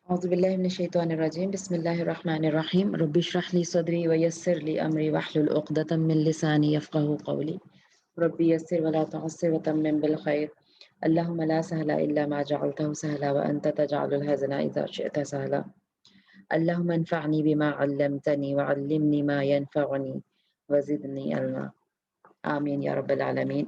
أعوذ بالله من الشيطان الرجيم بسم الله الرحمن الرحيم رب اشرح لي صدري ويسر لي أمري واحلل عقدة من لساني يفقهوا قولي ربي يسر ولا تعسر وتمم بالخير اللهم لا سهل إلا ما جعلته سهلا وأنت تجعل الحزن إذا شئت سهلا اللهم انفعني بما علمتني وعلمني ما ينفعني وزدني علما آمين يا رب العالمين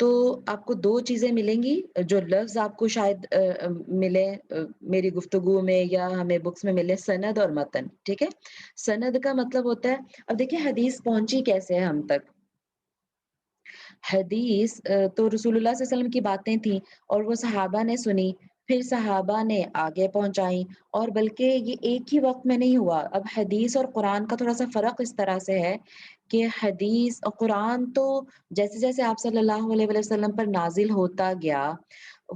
تو آپ کو 2 چیزیں ملیں گی جو لفظ آپ کو شاید ملیں میری گفتگو میں یا ہمیں بکس میں ملے سند اور متن، ٹھیک ہے؟ سند کا مطلب ہوتا ہے اب دیکھیے حدیث پہنچی کیسے ہے ہم تک؟ حدیث تو رسول اللہ صلی اللہ علیہ وسلم کی باتیں تھیں اور وہ صحابہ نے سنی، پھر صحابہ نے آگے پہنچائیں اور بلکہ یہ ایک ہی وقت میں نہیں ہوا۔ اب حدیث اور قرآن کا تھوڑا-سا فرق اس طرح سے ہے کہ حدیث اور قرآن تو جیسے-جیسے آپ صلی اللہ علیہ وسلم پر نازل ہوتا گیا،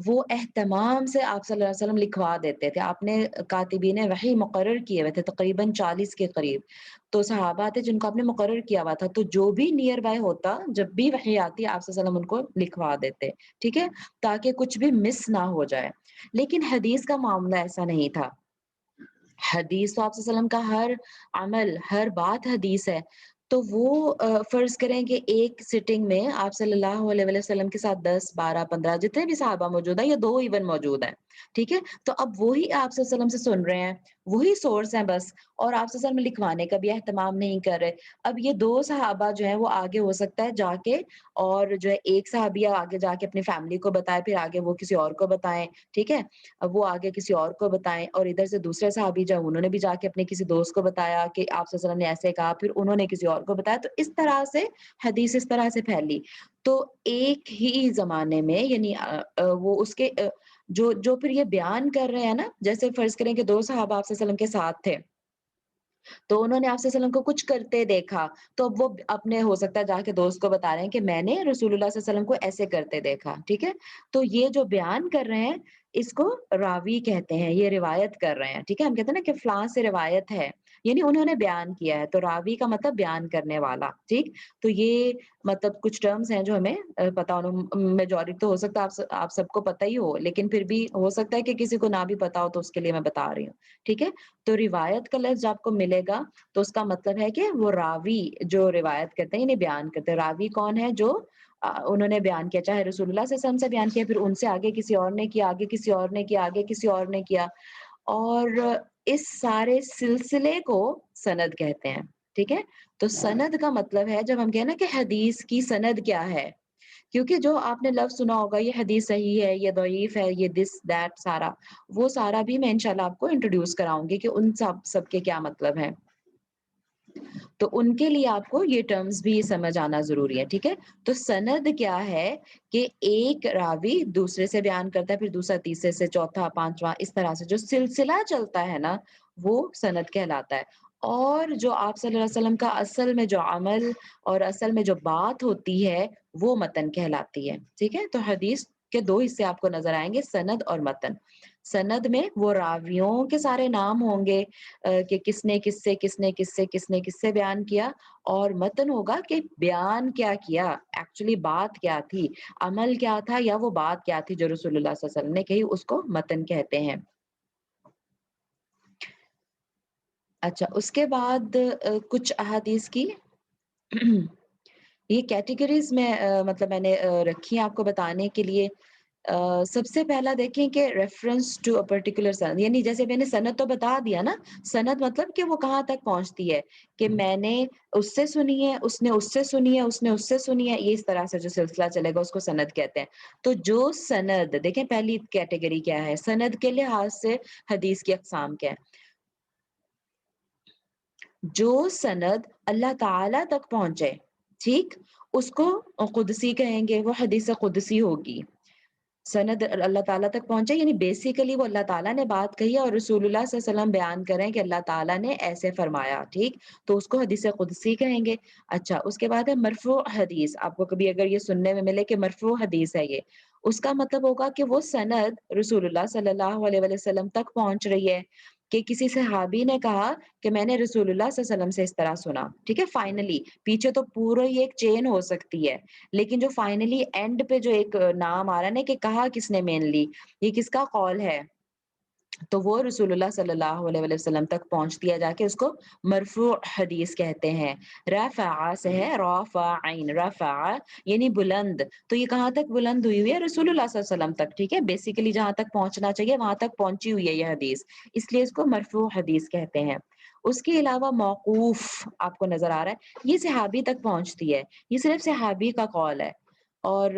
وہ اہتمام سے آپ صلی اللہ علیہ وسلم لکھوا دیتے تھے۔ آپ نے کاتبین وحی مقرر کیے ہوئے تھے تقریباً 40 کے قریب۔ تو صحابہ تھے جن کو آپ نے مقرر کیا ہوا تھا، تو جو بھی نیئر بائی ہوتا، جب بھی وحی آتی آپ صلی اللہ علیہ وسلم ان کو لکھوا دیتے، ٹھیک ہے؟ تاکہ کچھ بھی مس نہ ہو جائے۔ لیکن حدیث کا معاملہ ایسا نہیں تھا۔ حدیث تو آپ صلی اللہ علیہ وسلم کا ہر عمل، ہر بات حدیث ہے۔ تو وہ فرض کریں کہ ایک سٹنگ میں آپ صلی اللہ علیہ وسلم کے ساتھ 10، 12، 15 جتنے بھی صحابہ موجود ہیں یا 2 ایون موجود ہیں، ٹھیک ہے؟ تو اب وہی آپ صلی اللہ علیہ وسلم سے سن رہے ہیں، وہی سورس ہیں بس، اور آپ صلی اللہ علیہ وسلم لکھوانے کا بھی اہتمام نہیں کر رہے۔ اب یہ 2 صحابہ جو ہیں وہ آگے ہو سکتا ہے جا کے اور جو ہے ایک صحابیہ آگے جا کے اپنی فیملی کو بتائے، پھر آگے وہ کسی اور کو بتائیں، ٹھیک ہے؟ اب وہ آگے کسی اور کو بتائیں اور ادھر سے دوسرے صحابی جو انہوں نے بھی جا کے اپنے کسی دوست کو بتایا کہ آپ صلی اللہ علیہ وسلم نے ایسے کہا، پھر انہوں نے کسی اور کو بتایا، تو اس طرح سے حدیث اس طرح سے پھیلی۔ تو ایک ہی زمانے میں یعنی وہ اس کے جو پھر یہ بیان کر رہے ہیں نا، جیسے فرض کریں کہ 2 صحابہ آپ صلی اللہ علیہ وسلم کے ساتھ تھے، تو انہوں نے آپ صلی اللہ علیہ وسلم کو کچھ کرتے دیکھا، تو اب وہ اپنے ہو سکتا ہے جا کے دوست کو بتا رہے ہیں کہ میں نے رسول اللہ صلی اللہ علیہ وسلم کو ایسے کرتے دیکھا، ٹھیک ہے؟ تو یہ جو بیان کر رہے ہیں اس کو راوی کہتے ہیں، یہ روایت کر رہے ہیں، ٹھیک ہے؟ ہم کہتے ہیں نا کہ فلاں سے روایت ہے، یعنی انہوں نے بیان کیا ہے، تو راوی کا مطلب بیان کرنے والا، ٹھیک؟ تو یہ مطلب کچھ ٹرمز ہیں جو ہمیں پتا ہونا میجورٹی تو ہو سکتا ہے آپ سب کو پتہ ہی ہو، لیکن پھر بھی ہو سکتا ہے کہ کسی کو نہ بھی پتا ہو، تو اس کے لیے میں بتا رہی ہوں، ٹھیک ہے؟ تو روایت کا لفظ آپ کو ملے گا تو اس کا مطلب ہے کہ وہ راوی جو روایت کرتے ہیں یعنی بیان کرتے ہیں۔ راوی کون ہے؟ جو انہوں نے بیان کیا، چاہے رسول اللہ صلی اللہ علیہ وسلم سے بیان کیا، پھر ان سے آگے کسی اور نے کیا، آگے کسی اور نے کیا، آگے کسی اور نے کیا، اور اس سارے سلسلے کو سند کہتے ہیں، ٹھیک ہے؟ تو سند کا مطلب ہے جب ہم کہیں نا کہ حدیث کی سند کیا ہے، کیونکہ جو آپ نے لفظ سنا ہوگا یہ حدیث صحیح ہے، یہ ضعیف ہے، یہ دس دیٹ سارا، وہ سارا بھی میں انشاءاللہ آپ کو انٹروڈیوس کراؤں گی کہ ان سب کے کیا مطلب ہیں۔ تو ان کے لیے آپ کو یہ ٹرمز بھی سمجھ آنا ضروری ہے، ٹھیک ہے؟ تو سند کیا ہے کہ ایک راوی دوسرے سے بیان کرتا ہے، پھر دوسرا تیسرے سے، چوتھا پانچواں، اس طرح سے جو سلسلہ چلتا ہے نا وہ سند کہلاتا ہے۔ اور جو آپ صلی اللہ علیہ وسلم کا اصل میں جو عمل اور اصل میں جو بات ہوتی ہے وہ متن کہلاتی ہے، ٹھیک ہے؟ تو حدیث کے 2 حصے آپ کو نظر آئیں گے، سند اور متن۔ سند میں وہ راویوں کے سارے نام ہوں گے کہ کس نے کس سے بیان کیا، اور متن ہوگا کہ بیان کیا کیا، ایکچولی بات کیا تھی، عمل کیا تھا یا وہ بات کیا تھی جو رسول اللہ صلی اللہ علیہ وسلم نے کہی، اس کو متن کہتے ہیں۔ اچھا، اس کے بعد کچھ احادیث کی یہ کیٹیگریز میں مطلب میں نے رکھی ہیں آپ کو بتانے کے لیے۔ سب سے پہلا دیکھیں کہ ریفرنس ٹو اے پرٹیکولر سند، یعنی جیسے میں نے سند تو بتا دیا نا، سند مطلب کہ وہ کہاں تک پہنچتی ہے، کہ میں نے اس سے سنی ہے، اس نے اس سے سنی ہے، اس نے اس سے سنی ہے، یہ اس طرح سے جو سلسلہ چلے گا اس کو سند کہتے ہیں۔ تو جو سند دیکھیں پہلی کیٹیگری کیا ہے، سند کے لحاظ سے حدیث کی اقسام کیا ہے؟ جو سند اللہ تعالی تک پہنچے، ٹھیک، اس کو قدسی کہیں گے، وہ حدیث قدسی ہوگی۔ سند اللہ تعالیٰ تک پہنچے یعنی بیسیکلی وہ اللہ تعالیٰ نے بات کہی ہے اور رسول اللہ صلی اللہ علیہ وسلم بیان کریں کہ اللہ تعالیٰ نے ایسے فرمایا، ٹھیک، تو اس کو حدیث قدسی کہیں گے۔ اچھا، اس کے بعد ہے مرفوع حدیث۔ آپ کو کبھی اگر یہ سننے میں ملے کہ مرفوع حدیث ہے، یہ اس کا مطلب ہوگا کہ وہ سند رسول اللہ صلی اللہ علیہ وسلم تک پہنچ رہی ہے، کہ کسی صحابی نے کہا کہ میں نے رسول اللہ صلی اللہ علیہ وسلم سے اس طرح سنا، ٹھیک ہے؟ فائنلی پیچھے تو پورا ہی ایک چین ہو سکتی ہے، لیکن جو فائنلی اینڈ پہ جو ایک نام آ رہا ہے نا کہ کہا کس نے مینلی، یہ کس کا قول ہے، تو وہ رسول اللہ صلی اللہ علیہ وسلم تک پہنچ دیا جا کے اس کو مرفوع حدیث کہتے ہیں۔ رفع سے ہے رافعین، رفع یعنی بلند، تو یہ کہاں تک بلند ہوئی ہوئی ہے؟ رسول اللہ صلی اللہ علیہ وسلم تک، ٹھیک ہے؟ بیسیکلی جہاں تک پہنچنا چاہیے وہاں تک پہنچی ہوئی ہے یہ حدیث، اس لیے اس کو مرفوع حدیث کہتے ہیں۔ اس کے علاوہ موقوف آپ کو نظر آ رہا ہے، یہ صحابی تک پہنچتی ہے، یہ صرف صحابی کا قول ہے۔ اور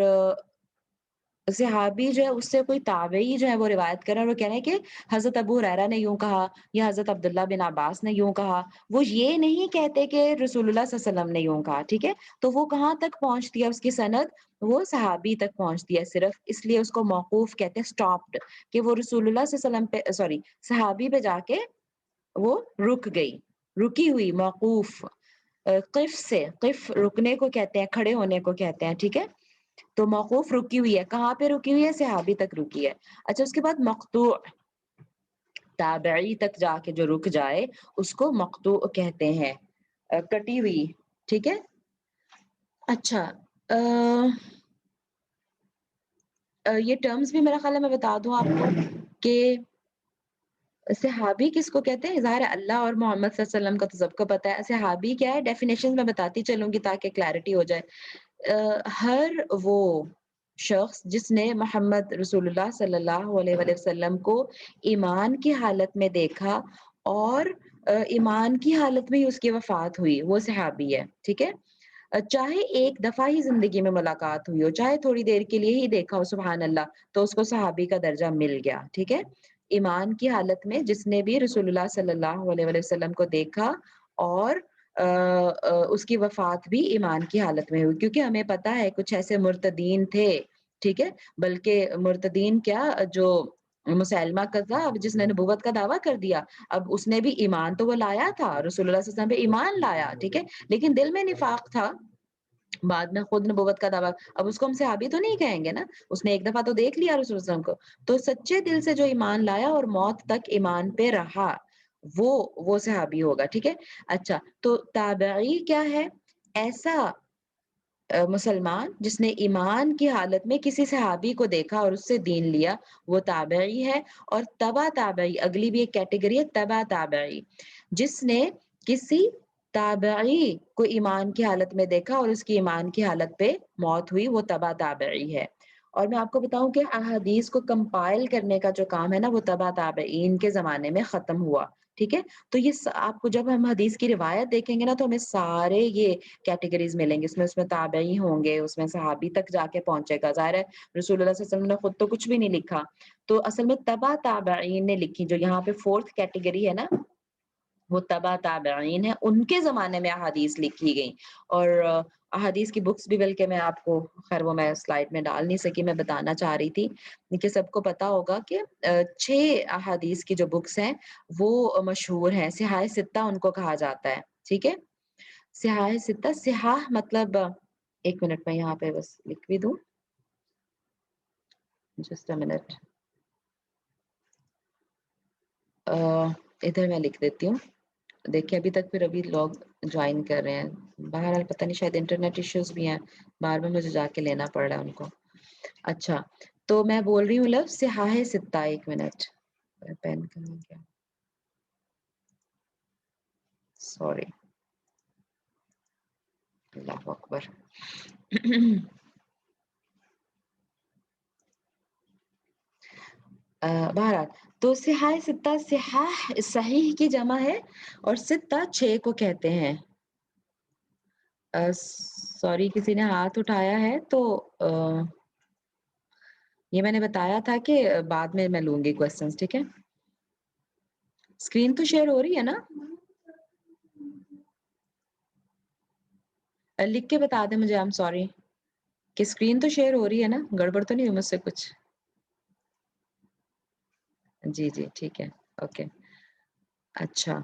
صحابی جو ہے اس سے کوئی تابعی جو ہے وہ روایت کر رہا ہے اور وہ کہہ رہے ہیں کہ حضرت ابو ہریرہ نے یوں کہا یا حضرت عبداللہ بن عباس نے یوں کہا. وہ یہ نہیں کہتے کہ رسول اللہ صلی اللہ علیہ وسلم نے یوں کہا. ٹھیک ہے، تو وہ کہاں تک پہنچتی ہے اس کی سند؟ وہ صحابی تک پہنچتی ہے صرف، اس لیے اس کو موقوف کہتے ہیں، سٹاپڈ، کہ وہ رسول اللہ صلی اللہ علیہ وسلم پہ سوری صحابی پہ جا کے وہ رک گئی، رکی ہوئی، موقوف. قف سے، قف رکنے کو کہتے ہیں، کھڑے ہونے کو کہتے ہیں. ٹھیک ہے، تو موقوف رکی ہوئی ہے، کہاں پہ رکی ہوئی ہے؟ صحابی تک رکی ہے. اچھا، اس کے بعد مقطوع، تابعی تک جا کے جو رک جائے اس کو مقطوع کہتے ہیں، کٹی ہوئی. ٹھیک ہے. اچھا، یہ ٹرمز بھی میرا خیال ہے میں بتا دوں آپ کو کہ صحابی کس کو کہتے ہیں. ظاہر ہے اللہ اور محمد صلی اللہ علیہ وسلم کا تو سب کو پتا ہے. صحابی کیا ہے؟ ڈیفینیشن میں بتاتی چلوں گی تاکہ کلیئرٹی ہو جائے. ہر وہ شخص جس نے محمد رسول اللہ صلی اللہ علیہ وآلہ وسلم کو ایمان کی حالت میں دیکھا اور ایمان کی حالت میں ہی اس کی وفات ہوئی، وہ صحابی ہے. ٹھیک ہے، چاہے ایک دفعہ ہی زندگی میں ملاقات ہوئی ہو، چاہے تھوڑی دیر کے لیے ہی دیکھا ہو، سبحان اللہ، تو اس کو صحابی کا درجہ مل گیا. ٹھیک ہے، ایمان کی حالت میں جس نے بھی رسول اللہ صلی اللہ علیہ وآلہ وسلم کو دیکھا اور اس کی وفات بھی ایمان کی حالت میں ہوئی. کیونکہ ہمیں پتا ہے کچھ ایسے مرتدین تھے، ٹھیک ہے، بلکہ مرتدین کیا، جو مسلمہ کذاب جس نے نبوت کا دعویٰ کر دیا، اب اس نے بھی ایمان تو وہ لایا تھا، رسول اللہ صلی اللہ علیہ وسلم پہ ایمان لایا، ٹھیک ہے، لیکن دل میں نفاق تھا. بعد میں خود نبوت کا دعویٰ، اب اس کو ہم صحابی تو نہیں کہیں گے نا، اس نے ایک دفعہ تو دیکھ لیا رسول اللہ صلی اللہ علیہ وسلم کو. تو سچے دل سے جو ایمان لایا اور موت تک ایمان پہ رہا، وہ صحابی ہوگا. ٹھیک ہے. اچھا، تو تابعی کیا ہے؟ ایسا مسلمان جس نے ایمان کی حالت میں کسی صحابی کو دیکھا اور اس سے دین لیا، وہ تابعی ہے. اور تبع تابعی، اگلی بھی ایک کیٹیگری ہے، تبع تابعی، جس نے کسی تابعی کو ایمان کی حالت میں دیکھا اور اس کی ایمان کی حالت پہ موت ہوئی، وہ تبع تابعی ہے. اور میں آپ کو بتاؤں کہ احادیث کو کمپائل کرنے کا جو کام ہے نا، وہ تبع تابعین کے زمانے میں ختم ہوا. ٹھیک ہے، تو یہ آپ کو جب ہم حدیث کی روایت دیکھیں گے نا، تو ہمیں سارے یہ کیٹیگریز ملیں گے. اس میں تابعی ہوں گے، اس میں صحابی تک جا کے پہنچے گا. ظاہر ہے رسول اللہ صلی اللہ علیہ وسلم نے خود تو کچھ بھی نہیں لکھا، تو اصل میں تبع تابعین نے لکھی. جو یہاں پہ فورتھ کیٹیگری ہے نا، وہ تبع تابعین ہے، ان کے زمانے میں احادیث لکھی گئی. اور احادیث کی بکس بھی بلکہ میں آپ کو، خیر وہ میں سلائڈ میں ڈال نہیں سکی، میں بتانا چاہ رہی تھی کہ سب کو پتا ہوگا کہ 6 احادیث کی جو بکس ہیں وہ مشہور ہیں. صحاح ستہ ان کو کہا جاتا ہے. ٹھیک ہے، صحاح ستہ، صحاح مطلب، ایک منٹ میں یہاں پہ بس لکھ بھی دوں، جسٹ اے منٹ، ادھر میں لکھ دیتی ہوں. دیکھیں ابھی تک پھر ابھی لوگ جوائن کر رہے ہیں. بہرحال پتہ نہیں، شاید انٹرنیٹ ایشوز بھی ہیں، بار بار مجھے جا کے لینا پڑ رہا ہے ان کو. اچھا، تو میں بول رہی ہوں لفظ صحاح ستہ. ایک منٹ، پین کہاں گیا، سوری، اللہ اکبر. بہرحال تو صحاح ستہ، صحاح صحیح کی جمع ہے اور ستہ 6 کو کہتے ہیں. سوری، کسی نے ہاتھ اٹھایا ہے تو یہ میں نے بتایا تھا کہ بعد میں لوں گی کوسچنز. ٹھیک ہے، اسکرین تو شیئر ہو رہی ہے نا؟ لکھ کے بتا دیں مجھے، آئی ایم سوری، کہ اسکرین تو شیئر ہو رہی ہے نا؟ گڑبڑ تو نہیں ہو مجھ سے کچھ؟ جی جی ٹھیک ہے، اوکے. اچھا،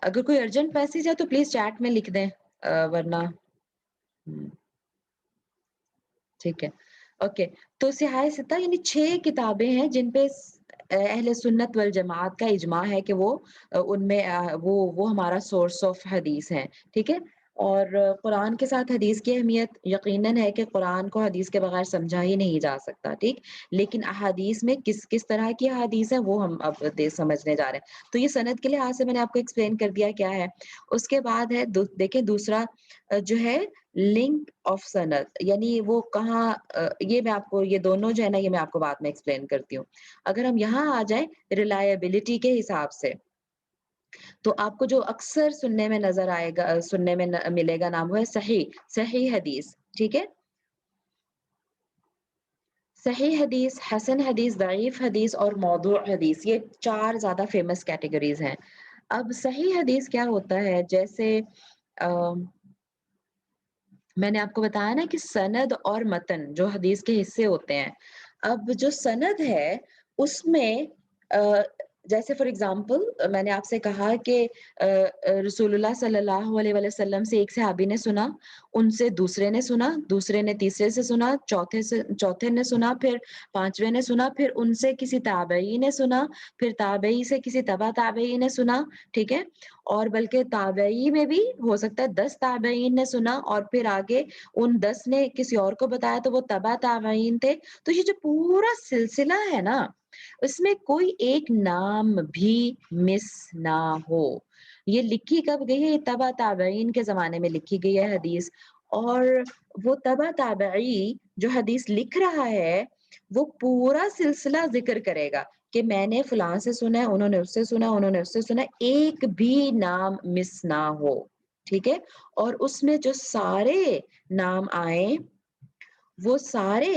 اگر کوئی ارجنٹ میسج ہے تو پلیز چیٹ میں لکھ دیں، ورنہ ٹھیک ہے. اوکے، تو صحاح ستہ یعنی 6 کتابیں ہیں جن پہ اہل سنت والجماعت کا اجماع ہے کہ وہ ان میں وہ ہمارا سورس آف حدیث ہیں. ٹھیک ہے، اور قرآن کے ساتھ حدیث کی اہمیت یقیناً ہے کہ قرآن کو حدیث کے بغیر سمجھا ہی نہیں جا سکتا. ٹھیک، لیکن احادیث میں کس طرح کی احادیث ہیں وہ ہم اب سمجھنے جا رہے ہیں. تو یہ سند کے لحاظ سے میں نے آپ کو ایکسپلین کر دیا کیا ہے. اس کے بعد ہے دیکھیں دوسرا جو ہے لنک آف سند، یعنی وہ کہاں، یہ میں آپ کو، یہ دونوں جو ہے نا، یہ میں آپ کو بعد میں ایکسپلین کرتی ہوں. اگر ہم یہاں آ جائیں ریلائبلٹی کے حساب سے، تو آپ کو جو اکثر سننے میں نظر آئے گا، سننے میں ملے گا نام، وہ ہے صحیح حدیث. ٹھیک ہے، صحیح حدیث، حسن حدیث، ضعیف حدیث اور موضوع حدیث، یہ 4 زیادہ فیمس کیٹیگریز ہیں۔ اب صحیح حدیث کیا ہوتا ہے؟ جیسے میں نے آپ کو بتایا نا کہ سند اور متن جو حدیث کے حصے ہوتے ہیں۔ اب جو سند ہے اس میں آ، جیسے فار ایگزامپل میں نے آپ سے کہا کہ رسول اللہ صلی اللہ علیہ وآلہ وسلم سے ایک صحابی نے سنا، ان سے دوسرے نے سنا، دوسرے نے تیسرے سے سنا، چوتھے نے سنا، پھر پانچویں نے سنا، پھر ان سے کسی تابعی نے سنا، پھر تابعی سے کسی تبع تابعی نے سنا، ٹھیک ہے؟ اور بلکہ تابعی میں بھی ہو سکتا ہے 10 تابعین نے سنا اور پھر آگے ان 10 نے کسی اور کو بتایا تو وہ تبع تابعین تھے۔ تو یہ جو پورا سلسلہ ہے نا، اس میں کوئی ایک نام بھی مس نہ ہو۔ یہ لکھی کب گئی ہے؟ یہ تبع تابعین کے زمانے میں لکھی گئی ہے حدیث، اور وہ تبع تابعی جو حدیث لکھ رہا ہے وہ پورا سلسلہ ذکر کرے گا کہ میں نے فلاں سے سنا ہے، انہوں نے اس سے سنا، انہوں نے اس سے سنا، ایک بھی نام مس نہ ہو، ٹھیک ہے؟ اور اس میں جو سارے نام آئے وہ سارے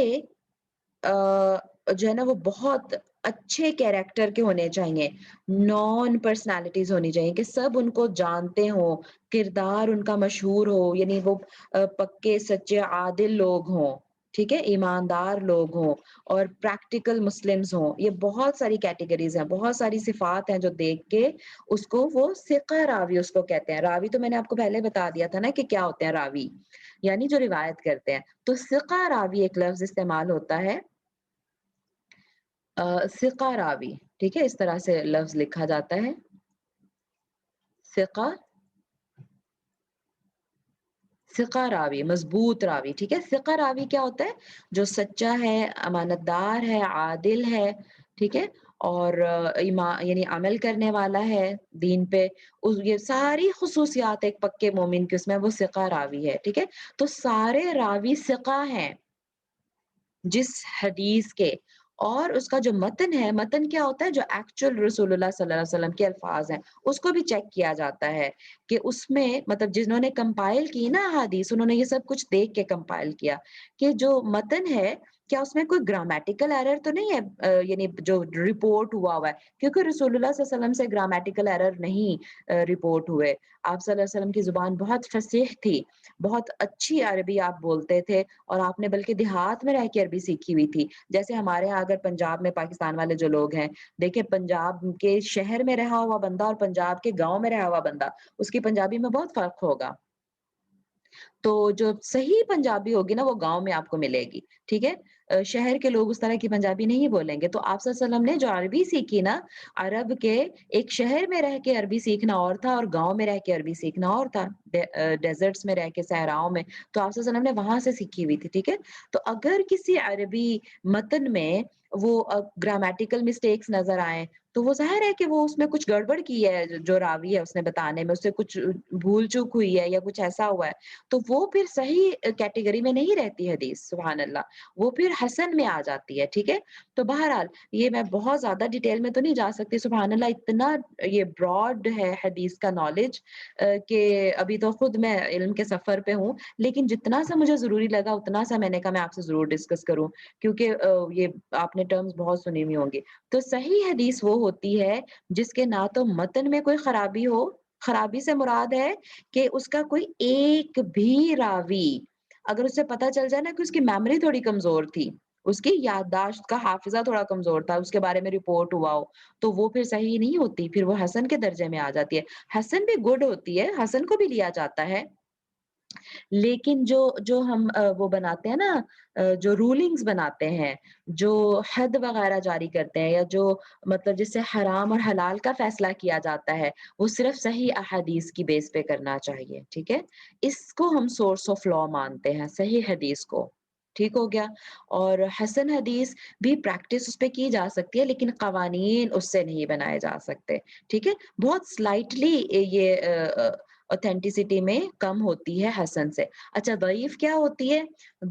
جو ہے نا وہ بہت اچھے کیریکٹر کے ہونے چاہیے، نان پرسنالٹیز ہونی چاہیے کہ سب ان کو جانتے ہوں، کردار ان کا مشہور ہو، یعنی وہ پکے سچے عادل لوگ ہوں، ٹھیک ہے، ایماندار لوگ ہوں اور پریکٹیکل مسلمز ہوں۔ یہ بہت ساری کیٹیگریز ہیں، بہت ساری صفات ہیں جو دیکھ کے اس کو وہ ثقہ راوی اس کو کہتے ہیں۔ راوی تو میں نے آپ کو پہلے بتا دیا تھا نا کہ کیا ہوتے ہیں راوی، یعنی جو روایت کرتے ہیں۔ تو ثقہ راوی ایک لفظ استعمال ہوتا ہے، ثقہ راوی، ٹھیک ہے، اس طرح سے لفظ لکھا جاتا ہے، ثقہ ثقہ راوی، مضبوط راوی، ٹھیک ہے۔ ثقہ راوی کیا ہوتا ہے؟ جو سچا ہے، امانت دار ہے، عادل ہے، ٹھیک ہے، اور یعنی عمل کرنے والا ہے دین پہ، یہ ساری خصوصیات ایک پکے مومن کی اس میں وہ ثقہ راوی ہے، ٹھیک ہے۔ تو سارے راوی ثقہ ہیں جس حدیث کے، اور اس کا جو متن ہے، متن کیا ہوتا ہے؟ جو ایکچوئل رسول اللہ صلی اللہ علیہ وسلم کے الفاظ ہیں اس کو بھی چیک کیا جاتا ہے کہ اس میں مطلب جنہوں نے کمپائل کی نا حدیث، انہوں نے یہ سب کچھ دیکھ کے کمپائل کیا کہ جو متن ہے کیا اس میں کوئی گرامیٹیکل ایرر تو نہیں ہے، یعنی جو رپورٹ ہوا ہے، کیونکہ رسول اللہ صلی اللہ علیہ وسلم سے گرامیٹیکل ایرر نہیں رپورٹ ہوئے۔ آپ صلی اللہ علیہ وسلم کی زبان بہت فصیح تھی، بہت اچھی عربی آپ بولتے تھے، اور آپ نے بلکہ دیہات میں رہ کے عربی سیکھی ہوئی تھی۔ جیسے ہمارے یہاں اگر پنجاب میں پاکستان والے جو لوگ ہیں، دیکھیں پنجاب کے شہر میں رہا ہوا بندہ اور پنجاب کے گاؤں میں رہا ہوا بندہ، اس کی پنجابی میں بہت فرق ہوگا۔ تو جو صحیح پنجابی ہوگی نا وہ گاؤں میں آپ کو ملے گی، ٹھیک ہے؟ شہر کے لوگ اس طرح کی پنجابی نہیں بولیں گے۔ تو آپ صلی اللہ علیہ وسلم نے جو عربی سیکھی نا، عرب کے ایک شہر میں رہ کے عربی سیکھنا اور تھا اور گاؤں میں رہ کے عربی سیکھنا اور تھا، ڈیزرٹس میں رہ کے، صحراؤں میں۔ تو آپ صلی اللہ علیہ وسلم نے وہاں سے سیکھی ہوئی تھی، ٹھیک ہے؟ تو اگر کسی عربی متن میں وہ گرامیٹیکل مسٹیکس نظر آئیں تو وہ ظاہر ہے کہ وہ اس میں کچھ گڑبڑ کی ہے، جو راوی ہے اس نے بتانے میں، اس سے کچھ بھول چوک ہوئی ہے یا کچھ ایسا ہوا ہے، تو وہ پھر صحیح کیٹیگری میں نہیں رہتی حدیث، سبحان اللہ، وہ پھر حسن میں آ جاتی ہے، ٹھیک ہے؟ تو بہرحال یہ میں بہت زیادہ ڈیٹیل میں تو نہیں جا سکتی، سبحان اللہ اتنا یہ براڈ ہے حدیث کا نالج کہ ابھی تو خود میں علم کے سفر پہ ہوں، لیکن جتنا سا مجھے ضروری لگا اتنا سا میں نے کہا میں آپ سے ضرور ڈسکس کروں، کیونکہ یہ آپ نے ٹرمز بہت سنی ہوئی ہوں گی۔ تو صحیح حدیث وہ ہوتی ہے جس کے نہ تو متن میں کوئی خرابی ہو، خرابی سے مراد ہے کہ اس کا کوئی ایک بھی راوی، اگر اسے پتا چل جائے نا کہ اس کی میموری تھوڑی کمزور تھی، اس کی یادداشت کا حافظہ تھوڑا کمزور تھا، اس کے بارے میں رپورٹ ہوا ہو، تو وہ پھر صحیح نہیں ہوتی، پھر وہ حسن کے درجے میں آ جاتی ہے۔ حسن بھی گڈ ہوتی ہے، حسن کو بھی لیا جاتا ہے، لیکن جو ہم وہ بناتے ہیں نا، جو رولنگز بناتے ہیں، جو حد وغیرہ جاری کرتے ہیں، یا جو مطلب جس سے حرام اور حلال کا فیصلہ کیا جاتا ہے، وہ صرف صحیح احادیث کی بیس پہ کرنا چاہیے، ٹھیک ہے؟ اس کو ہم سورس آف لا مانتے ہیں، صحیح حدیث کو، ٹھیک ہو گیا؟ اور حسن حدیث بھی پریکٹس اس پہ کی جا سکتی ہے لیکن قوانین اس سے نہیں بنائے جا سکتے، ٹھیک ہے؟ بہت سلائٹلی یہ اوتھینٹسٹی میں کم ہوتی ہے حسن سے۔ اچھا ضعیف کیا ہوتی ہے؟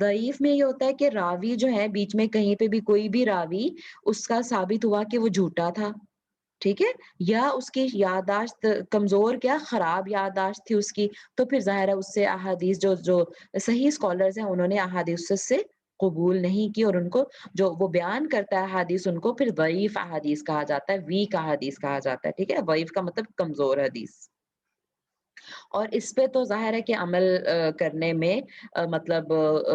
ضعیف میں یہ ہوتا ہے کہ راوی جو ہے بیچ میں کہیں پہ بھی کوئی بھی راوی اس کا ثابت ہوا کہ وہ جھوٹا تھا، ٹھیک ہے، یا اس کی یادداشت کمزور، کیا خراب یادداشت تھی اس کی، تو پھر ظاہر ہے اس سے احادیث جو صحیح اسکالرز ہیں انہوں نے احادیث سے قبول نہیں کی اور ان کو جو وہ بیان کرتا ہے احادیث ان کو پھر ضعیف احادیث کہا جاتا ہے، ویک احادیث کہا جاتا ہے، ٹھیک ہے؟ ضعیف کا مطلب کمزور حدیث۔ اور اس پہ تو ظاہر ہے کہ عمل کرنے میں مطلب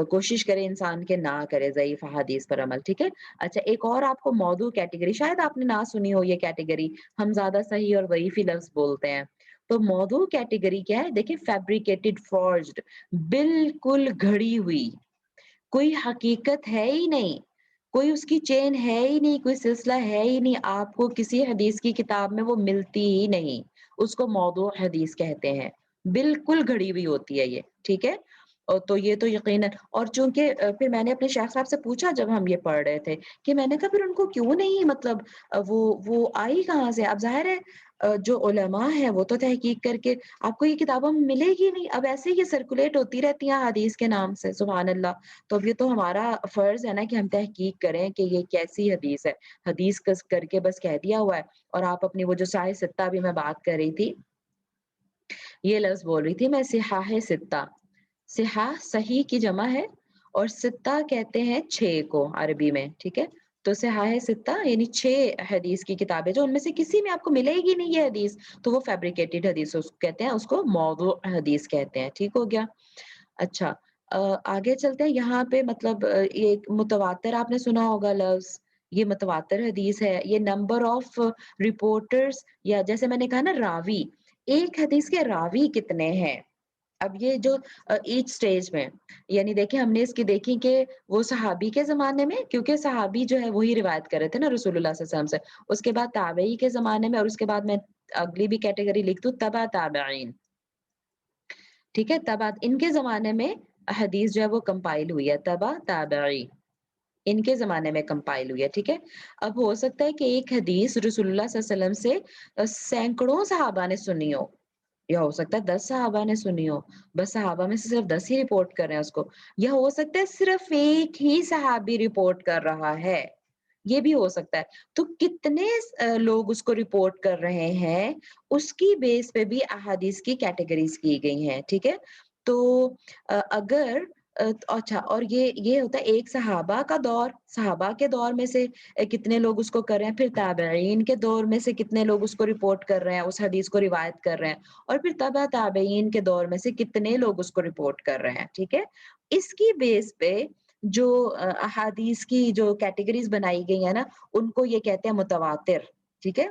کوشش کرے انسان کہ نہ کرے ضعیف احادیث پر عمل، ٹھیک ہے؟ اچھا ایک اور آپ کو موضوع کیٹیگری شاید آپ نے نہ سنی ہو یہ کیٹیگری، ہم زیادہ صحیح اور ضعیف ہی لفظ بولتے ہیں۔ تو موضوع کیٹیگری کیا ہے؟ دیکھیں فیبریکیٹڈ فورجڈ، بالکل گھڑی ہوئی، کوئی حقیقت ہے ہی نہیں، کوئی اس کی چین ہے ہی نہیں، کوئی سلسلہ ہے ہی نہیں، آپ کو کسی حدیث کی کتاب میں وہ ملتی ہی نہیں، اس کو موضوع حدیث کہتے ہیں، بالکل گھڑی ہوئی ہوتی ہے یہ، ٹھیک ہے؟ اور تو یہ تو یقیناً اور چونکہ پھر میں نے اپنے شیخ صاحب سے پوچھا جب ہم یہ پڑھ رہے تھے کہ میں نے کہا پھر ان کو کیوں نہیں مطلب وہ آئی کہاں سے؟ اب ظاہر ہے جو علماء ہیں وہ تو تحقیق کر کے آپ کو یہ کتابوں میں ملے گی نہیں، اب ایسے یہ سرکولیٹ ہوتی رہتی ہیں حدیث کے نام سے، سبحان اللہ۔ تو اب یہ تو ہمارا فرض ہے نا کہ ہم تحقیق کریں کہ یہ کیسی حدیث ہے، حدیث کر کے بس کہہ دیا ہوا ہے، اور آپ اپنی وہ جو صحیح ستہ بھی میں بات کر رہی تھی، یہ لفظ بول رہی تھی میں صحاح ستہ، صحاح صحیح کی جمع ہے اور ستہ کہتے ہیں 6 کو عربی میں، ٹھیک ہے؟ تو صحاح ستہ یعنی 6 حدیث کی کتابیں جو ان میں سے کسی میں آپ کو ملے گی نہیں یہ حدیث، تو وہ فیبریکیٹڈ حدیث اس کو کہتے ہیں، اس کو موضوع حدیث کہتے ہیں، ٹھیک ہو گیا؟ اچھا آگے چلتے ہیں یہاں پہ مطلب ایک متواتر آپ نے سنا ہوگا لفظ، یہ متواتر حدیث ہے، یہ نمبر آف رپورٹرز یا جیسے میں نے کہا نا راوی، ایک حدیث کے راوی کتنے ہیں؟ اب یہ جو ایچ سٹیج میں یعنی دیکھیں ہم نے اس کی دیکھی کہ وہ صحابی کے زمانے میں، کیونکہ صحابی جو ہے وہی روایت کر رہے تھے نا رسول اللہ صلی اللہ علیہ وسلم سے، اس کے بعد تابعی کے زمانے میں، اور اس کے بعد میں اگلی بھی کیٹیگری لکھ دوں تبع تابعین، ٹھیک ہے؟ تبع ان کے زمانے میں حدیث جو ہے وہ کمپائل ہوئی ہے، تبع تابعی ان کے زمانے میں کمپائل ہوئی ہے، ٹھیک ہے؟ اب ہو سکتا ہے کہ ایک حدیث رسول اللہ صلی اللہ علیہ وسلم سے سینکڑوں صحابہ نے سنی ہو، یا ہو سکتا ہے 10 صحابہ نے سنی ہو، بس صحابہ میں سے صرف 10 ہی رپورٹ کر رہے ہیں اس کو، یا ہو سکتا ہے صرف ایک ہی صحابی رپورٹ کر رہا ہے، یہ بھی ہو سکتا ہے۔ تو کتنے لوگ اس کو رپورٹ کر رہے ہیں اس کی بیس پہ بھی احادیث کی کیٹیگریز کی گئی ہیں، ٹھیک ہے؟ تو اگر اچھا اور یہ ہوتا ہے ایک صحابہ کا دور، صحابہ کے دور میں سے کتنے لوگ اس کو کر رہے ہیں، پھر تابعین کے دور میں سے کتنے لوگ اس کو رپورٹ کر رہے ہیں، اس حدیث کو روایت کر رہے ہیں، اور پھر تبع تابعین کے دور میں سے کتنے لوگ اس کو رپورٹ کر رہے ہیں، ٹھیک ہے؟ اس کی بیس پہ جو احادیث کی جو کیٹیگریز بنائی گئی ہیں نا ان کو یہ کہتے ہیں متواتر، ٹھیک ہے؟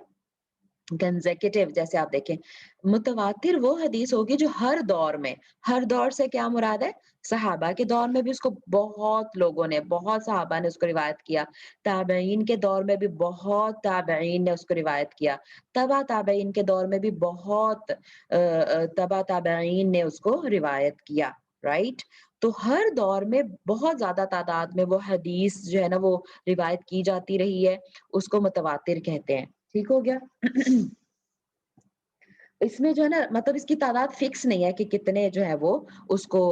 کنزیکٹیو جیسے آپ دیکھیں متواتر وہ حدیث ہوگی جو ہر دور میں، ہر دور سے کیا مراد ہے؟ صحابہ کے دور میں بھی اس کو بہت لوگوں نے، بہت صحابہ نے اس کو روایت کیا، تابعین کے دور میں بھی بہت تابعین نے اس کو روایت کیا، تبع تابعین کے دور میں بھی بہت تبع تابعین نے اس کو روایت کیا، رائٹ؟ تو ہر دور میں بہت زیادہ تعداد میں وہ حدیث جو ہے نا وہ روایت کی جاتی رہی ہے، اس کو متواتر کہتے ہیں، ٹھیک ہو گیا؟ اس میں جو ہے نا مطلب اس کی تعداد فکس نہیں ہے کہ کتنے جو ہے وہ اس کو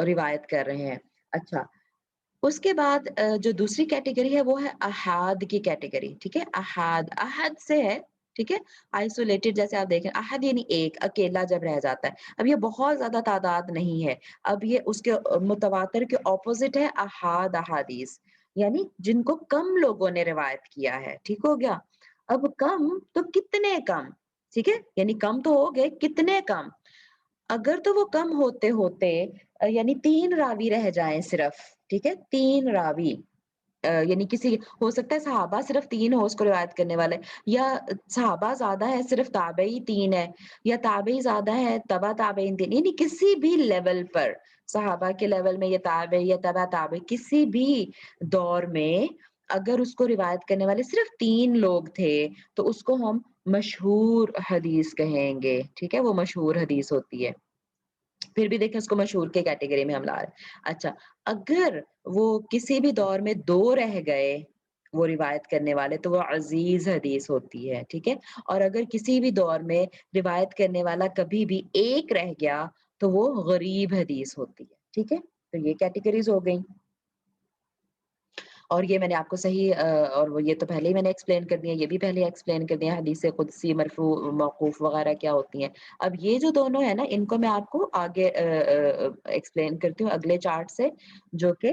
روایت کر رہے ہیں۔ اچھا اس کے بعد جو دوسری کیٹیگری ہے وہ ہے احاد کی کیٹیگری، ٹھیک ہے؟ احاد احد سے ہے، ٹھیک ہے؟ آئسولیٹڈ جیسے آپ دیکھیں احد یعنی ایک اکیلا جب رہ جاتا ہے، اب یہ بہت زیادہ تعداد نہیں ہے، اب یہ اس کے متواتر کے اپوزٹ ہے احاد احادیث، یعنی جن کو کم لوگوں نے روایت کیا ہے، ٹھیک ہو گیا؟ اب کم تو کتنے کم، ٹھیک ہے؟ یعنی کم تو ہو گئے، کتنے کم؟ اگر تو وہ کم ہوتے ہوتے یعنی 3 راوی رہ جائیں صرف، ٹھیک ہے؟ 3 راوی یعنی کسی ہو سکتا ہے صحابہ صرف 3 ہو اس کو روایت کرنے والے، یا صحابہ زیادہ ہے صرف تابعی 3 ہے، یا تابعی زیادہ ہے تبع تابعین 3، یعنی کسی بھی لیول پر صحابہ کے لیول میں یا تابعی یا تبع تابعی کسی بھی دور میں اگر اس کو روایت کرنے والے صرف 3 لوگ تھے تو اس کو ہم مشہور حدیث کہیں گے، ٹھیک ہے؟ وہ مشہور حدیث ہوتی ہے، پھر بھی دیکھیں اس کو مشہور کے کیٹیگری میں ہم لا رہے ہیں۔ اچھا اگر وہ کسی بھی دور میں 2 رہ گئے وہ روایت کرنے والے تو وہ عزیز حدیث ہوتی ہے، ٹھیک ہے؟ اور اگر کسی بھی دور میں روایت کرنے والا کبھی بھی 1 رہ گیا تو وہ غریب حدیث ہوتی ہے، ٹھیک ہے؟ تو یہ کیٹیگریز ہو گئی، اور یہ میں نے آپ کو صحیح اور وہ یہ تو پہلے ہی میں نے ایکسپلین کر دیا، یہ بھی پہلے ایکسپلین کر دیا، حدیث قدسی مرفوع موقوف وغیرہ کیا ہوتی ہیں۔ اب یہ جو دونوں ہیں نا ان کو میں آپ کو آگے ایکسپلین کرتی ہوں اگلے چارٹ سے، جو کہ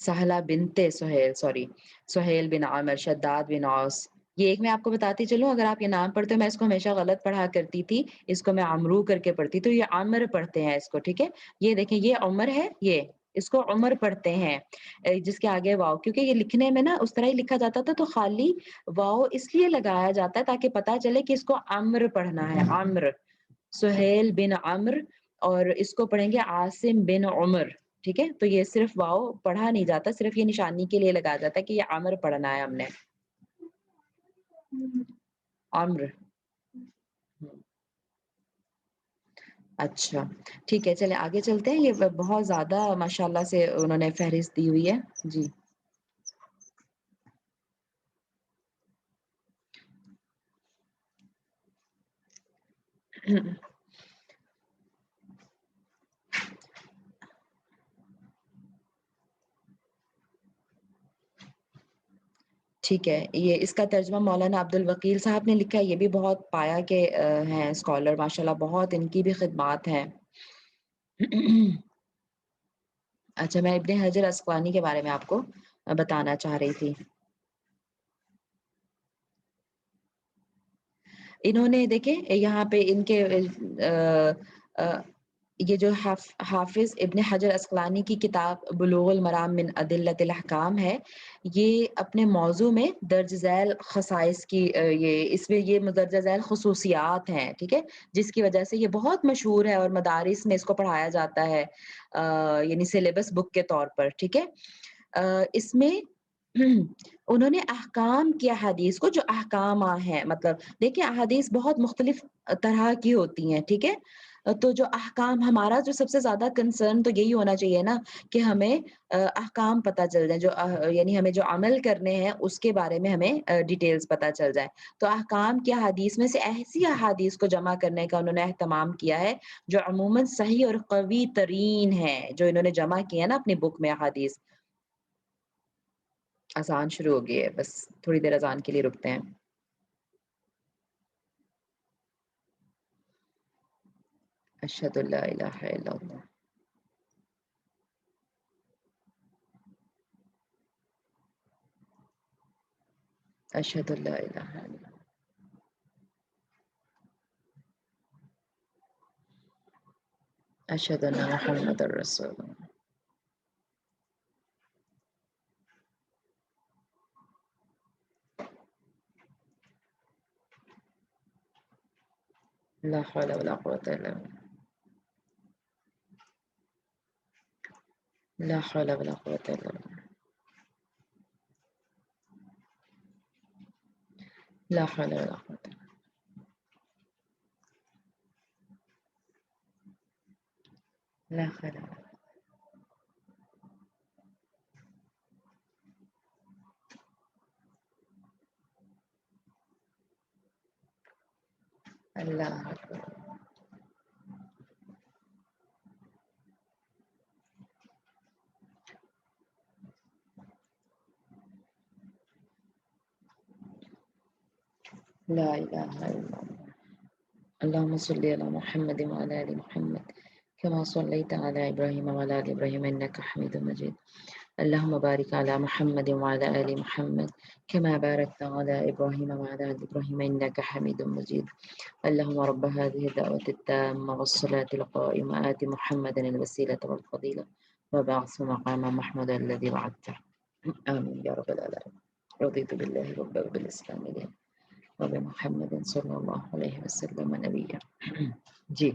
سہلہ بنتے سہیل، سوری، سہیل بن عامر، شداد بن اوس. یہ ایک میں آپ کو بتاتی چلوں، اگر آپ یہ نام پڑھتے ہو، میں اس کو ہمیشہ غلط پڑھا کرتی تھی، اس کو میں عمرو کر کے پڑھتی، تو یہ عمر پڑھتے ہیں اس کو، ٹھیک ہے. یہ دیکھیں یہ عمر ہے، یہ اس کو عمر پڑھتے ہیں جس کے آگے واؤ، کیونکہ یہ لکھنے میں نا اس طرح ہی لکھا جاتا تھا، تو خالی واؤ اس لیے لگایا جاتا ہے تاکہ پتہ چلے کہ اس کو عمر پڑھنا ہے، عمر، سہیل بن عمر. اور اس کو پڑھیں گے عاصم بن عمر، ٹھیک ہے. تو یہ صرف واؤ پڑھا نہیں جاتا، صرف یہ نشانی کے لیے لگایا جاتا ہے کہ یہ عمر پڑھنا ہے ہم نے، عمر. اچھا ٹھیک ہے، چلیں آگے چلتے ہیں. یہ بہت زیادہ ماشاءاللہ سے انہوں نے فہرست دی ہوئی ہے. جی ٹھیک ہے. یہ اس کا ترجمہ مولانا عبد الوکیل صاحب نے لکھا ہے. یہ بھی بہت پایا کے ہیں اسکالر، ماشاءاللہ بہت ان کی بھی خدمات ہیں. اچھا میں ابن حجر اسقلانی کے بارے میں آپ کو بتانا چاہ رہی تھی. انہوں نے دیکھیں یہاں پہ ان کے یہ جو حافظ ابن حجر اسقلانی کی کتاب بلوغ المرام من ادلۃ الاحکام ہے، یہ اپنے موضوع میں درج ذیل خصائص کی یہ اس میں یہ مدرجہ ذیل خصوصیات ہیں، ٹھیک ہے، جس کی وجہ سے یہ بہت مشہور ہے اور مدارس میں اس کو پڑھایا جاتا ہے، یعنی سلیبس بک کے طور پر، ٹھیک ہے. اس میں انہوں نے احکام کی احادیث کو، جو احکام ہیں، مطلب دیکھیں احادیث بہت مختلف طرح کی ہوتی ہیں، ٹھیک ہے. تو جو احکام، ہمارا جو سب سے زیادہ کنسرن تو یہی ہونا چاہیے نا کہ ہمیں احکام پتہ چل جائیں، جو یعنی ہمیں جو عمل کرنے ہیں اس کے بارے میں ہمیں ڈیٹیلز پتہ چل جائیں. تو احکام کی احادیث میں سے ایسی احادیث کو جمع کرنے کا انہوں نے اہتمام کیا ہے جو عموماً صحیح اور قوی ترین ہیں، جو انہوں نے جمع کیا ہے نا اپنی بک میں احادیث. اذان شروع ہو گئی ہے، بس تھوڑی دیر اذان کے لیے رکتے ہیں. اشہد ان لا الہ الا اللہ. اشہد ان لا الہ الا اللہ. اشہد ان محمد الرسول اللہ. لا حول ولا قوة الا باللہ. لا حول ولا قوة الا باللہ. لا حول ولا قوة. لا حول ولا. اللہ اکبر. لا الہ الا اللہ. اللهم صل على محمد وعلى ال محمد كما صليت على ابراهيم وعلى ال ابراهيم انك حميد مجيد. اللهم بارك على محمد وعلى ال محمد كما باركت على ابراهيم وعلى ال ابراهيم انك حميد مجيد. اللهم رب هذه الدعوة التامة والصلاة القائمة آت محمدا الوسيلة والفضيلة وبعث مقاما محمودا الذي وعدته. آمين يا رب العالمين. رضيت بالله ربا وبالإسلام دينا وبمحمد صلی اللہ علیہ وسلم نبیہ. جی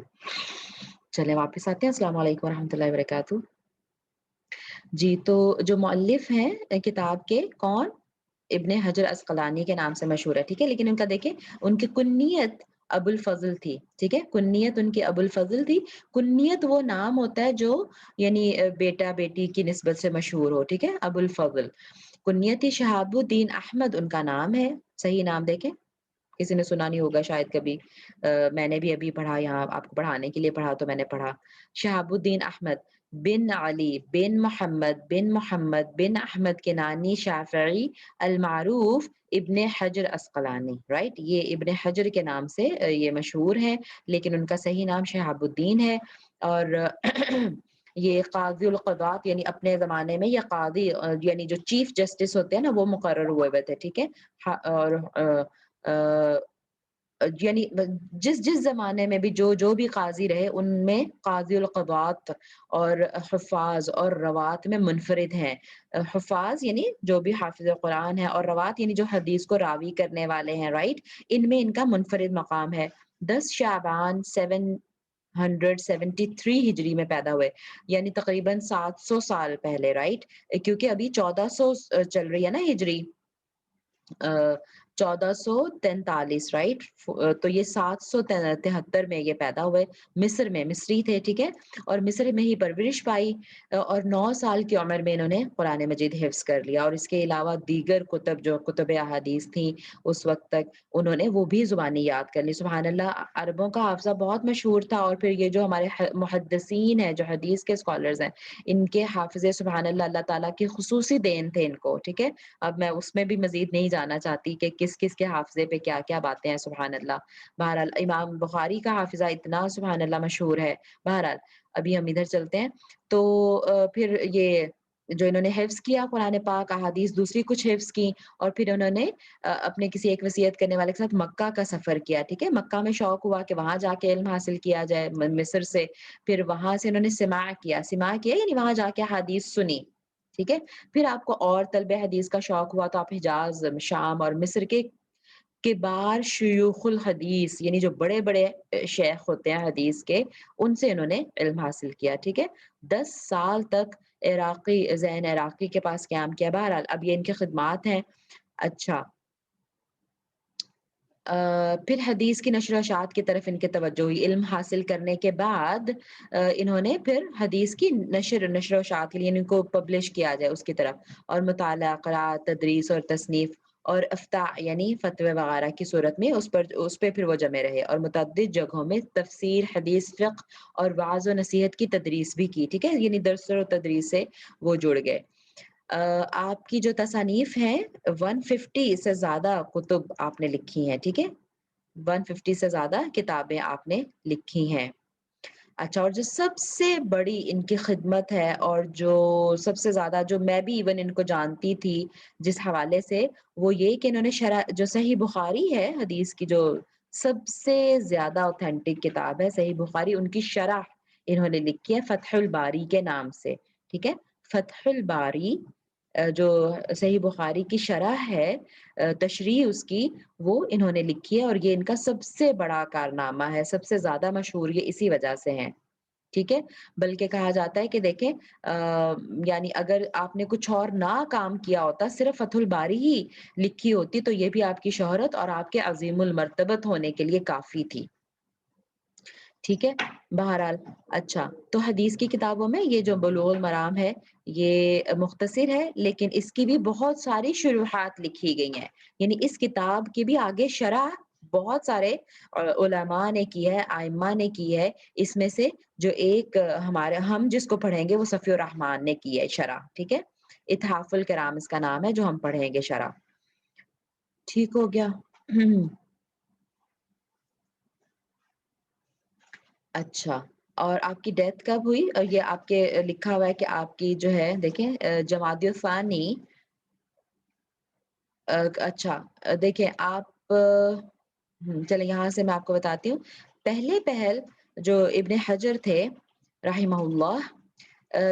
چلیں واپس آتے ہیں. السلام علیکم ورحمۃ اللہ وبرکاتہ. جی تو جو مؤلف ہیں کتاب کے، کون؟ ابن حجر اسقلانی کے نام سے مشہور ہے، ٹھیک ہے. لیکن ان کا دیکھیں ان کی کنیت ابو الفضل تھی، ٹھیک ہے. کنیت ان کی ابو الفضل تھی. کنیت وہ نام ہوتا ہے جو یعنی بیٹا بیٹی کی نسبت سے مشہور ہو، ٹھیک ہے. ابو الفضل. کنیت شہاب الدین احمد ان کا نام ہے. صحیح نام دیکھیں، کسی نے سنا نہیں ہوگا شاید کبھی. میں نے بھی ابھی پڑھا، یہاں آپ کو پڑھانے کے لیے پڑھا تو میں نے پڑھا. شہاب الدین احمد بن علی بن محمد بن احمد کنانی شافعی المعروف ابن حجر اسقلانی، رائٹ. یہ ابن حجر کے نام سے یہ مشہور ہیں، لیکن ان کا صحیح نام شہاب الدین ہے. اور یہ قاضی القضات یعنی اپنے زمانے میں یہ قاضی یعنی جو چیف جسٹس ہوتے ہیں نا وہ مقرر ہوئے تھے، ٹھیک ہے؟ اور یعنی جس جس زمانے میں بھی جو بھی قاضی رہے ان میں قاضی القضات اور حفاظ اور روات میں منفرد ہیں۔ حفاظ یعنی جو بھی حافظ قرآن ہے، اور روات یعنی جو حدیث کو راوی کرنے والے ہیں، رائٹ؟ ان میں ان کا منفرد مقام ہے۔ 10 شعبان 773 ہجری میں پیدا ہوئے، یعنی تقریباً 700 سال پہلے، رائٹ؟ کیونکہ ابھی 1400 چل رہی ہے نا ہجری، 1443، رائٹ؟ تو یہ 773 میں یہ پیدا ہوئے، مصر میں، مصری تھے، ٹھیک ہے؟ اور مصر میں ہی پرورش پائی، اور 9 سال کی عمر میں انہوں نے قرآن مجید حفظ کر لیا، اور اس کے علاوہ دیگر کتب جو کتب احادیث تھیں اس وقت تک انہوں نے وہ بھی زبانی یاد کر لی۔ سبحان اللہ، عربوں کا حافظہ بہت مشہور تھا، اور پھر یہ جو ہمارے محدثین ہیں، جو حدیث کے اسکالرز ہیں، ان کے حافظے سبحان اللہ، اللہ تعالیٰ کی خصوصی دین تھے ان کو، ٹھیک ہے؟ اب میں اس میں بھی مزید نہیں جانا چاہتی کہ کس کس کے حافظے پہ کیا کیا باتیں ہیں، سبحان اللہ۔ بہرحال امام بخاری کا حافظہ اتنا سبحان اللہ مشہور ہے۔ بہرحال ابھی ہم ادھر چلتے ہیں، تو پھر یہ جو انہوں نے حفظ کیا قرآن پاک، احادیث دوسری کچھ حفظ کی، اور پھر انہوں نے اپنے کسی ایک وصیت کرنے والے کے ساتھ مکہ کا سفر کیا، ٹھیک ہے؟ مکہ میں شوق ہوا کہ وہاں جا کے علم حاصل کیا جائے مصر سے، پھر وہاں سے انہوں نے سماع کیا یعنی وہاں جا کے حدیث سنی، ٹھیک ہے؟ پھر آپ کو اور طلب حدیث کا شوق ہوا تو آپ حجاز، شام اور مصر کے کبار شیوخ الحدیث یعنی جو بڑے بڑے شیخ ہوتے ہیں حدیث کے، ان سے انہوں نے علم حاصل کیا، ٹھیک ہے؟ 10 سال تک زین عراقی کے پاس قیام کیا۔ بہرحال اب یہ ان کی خدمات ہیں۔ اچھا، پھر حدیث کی نشر و اشاعت کی طرف ان کے توجہ ہوئی۔ علم حاصل کرنے کے بعد انہوں نے پھر حدیث کی نشر و اشاعت کے لیے ان کو پبلش کیا جائے اس کی طرف، اور مطالعہ، قرات، تدریس اور تصنیف اور افتاء یعنی فتوے وغیرہ کی صورت میں اس پہ پھر وہ جمے رہے، اور متعدد جگہوں میں تفسیر، حدیث، فقہ اور وعظ و نصیحت کی تدریس بھی کی، ٹھیک ہے؟ یعنی درس و تدریس سے وہ جڑ گئے۔ آپ کی جو تصانیف ہیں 150 سے زیادہ کتب آپ نے لکھی ہیں، ٹھیک ہے؟ 150 سے زیادہ کتابیں آپ نے لکھی ہیں۔ اچھا، اور جو سب سے بڑی ان کی خدمت ہے، اور جو سب سے زیادہ جو میں بھی ایون ان کو جانتی تھی جس حوالے سے، وہ یہ کہ انہوں نے شرح جو صحیح بخاری ہے حدیث کی، جو سب سے زیادہ اوتھینٹک کتاب ہے صحیح بخاری، ان کی شرح انہوں نے لکھی ہے فتح الباری کے نام سے، ٹھیک ہے؟ فتح الباری جو صحیح بخاری کی شرح ہے، تشریح اس کی، وہ انہوں نے لکھی ہے، اور یہ ان کا سب سے بڑا کارنامہ ہے، سب سے زیادہ مشہور یہ اسی وجہ سے ہیں، ٹھیک ہے؟ بلکہ کہا جاتا ہے کہ دیکھیں یعنی اگر آپ نے کچھ اور نہ کام کیا ہوتا، صرف فتح الباری ہی لکھی ہوتی، تو یہ بھی آپ کی شہرت اور آپ کے عظیم المرتبت ہونے کے لیے کافی تھی، ٹھیک ہے؟ بہرحال اچھا، تو حدیث کی کتابوں میں یہ جو بلوغ المرام ہے یہ مختصر ہے، لیکن اس کی بھی بہت ساری شروحات لکھی گئی ہیں، یعنی اس کتاب کی بھی آگے شرح بہت سارے علماء نے کی ہے، ائمہ نے کی ہے، اس میں سے جو ایک ہم جس کو پڑھیں گے وہ صفی الرحمن نے کی ہے شرح، ٹھیک ہے؟ اتحاف الکرام اس کا نام ہے جو ہم پڑھیں گے شرح، ٹھیک ہو گیا؟ اچھا، اور آپ کی ڈیتھ کب ہوئی؟ یہ آپ کے لکھا ہوا ہے کہ آپ کی جو ہے دیکھیں جمادی الثانی، اچھا دیکھیں آپ چلیں یہاں سے میں آپ کو بتاتی ہوں۔ پہلے پہل جو ابن حجر تھے رحمہ اللہ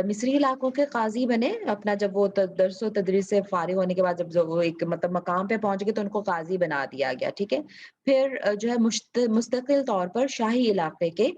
مصری علاقوں کے قاضی بنے، اپنا جب وہ درس و تدریس سے فارغ ہونے کے بعد جب وہ ایک مطلب مقام پہ پہنچ گئے تو ان کو قاضی بنا دیا گیا، ٹھیک ہے؟ پھر جو ہے مستقل طور پر شاہی علاقے کے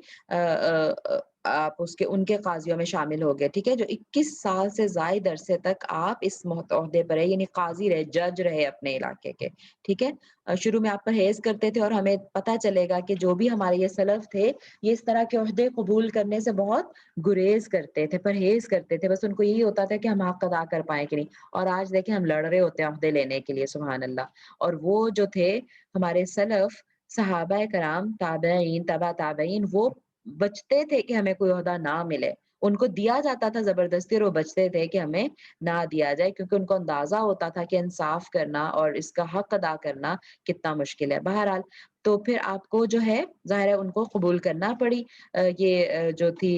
آپ ان کے قاضیوں میں شامل ہو گئے، ٹھیک ہے؟ جو 21 سال سے زائد عرصے تک آپ اس عہدے پر رہے، یعنی قاضی رہے، جج رہے اپنے علاقے کے، ٹھیک ہے؟ شروع میں آپ پرہیز کرتے تھے، اور ہمیں پتہ چلے گا کہ جو بھی ہمارے یہ سلف تھے یہ اس طرح کے عہدے قبول کرنے سے بہت گریز کرتے تھے، پرہیز کرتے تھے، بس ان کو یہی ہوتا تھا کہ ہم حق ادا کر پائیں کہ نہیں، اور آج دیکھیں ہم لڑ رہے ہوتے ہیں عہدے لینے کے لیے، سبحان اللہ۔ اور وہ جو تھے ہمارے سلف، صحابہ کرام، تابعین، تبع تابعین، وہ بچتے تھے کہ ہمیں کوئی عہدہ نہ ملے، ان کو دیا جاتا تھا زبردستی اور وہ بچتے تھے کہ ہمیں نہ دیا جائے، کیونکہ ان کو اندازہ ہوتا تھا کہ انصاف کرنا اور اس کا حق ادا کرنا کتنا مشکل ہے۔ بہرحال تو پھر آپ کو جو ہے ظاہر ہے ان کو قبول کرنا پڑی یہ جو تھی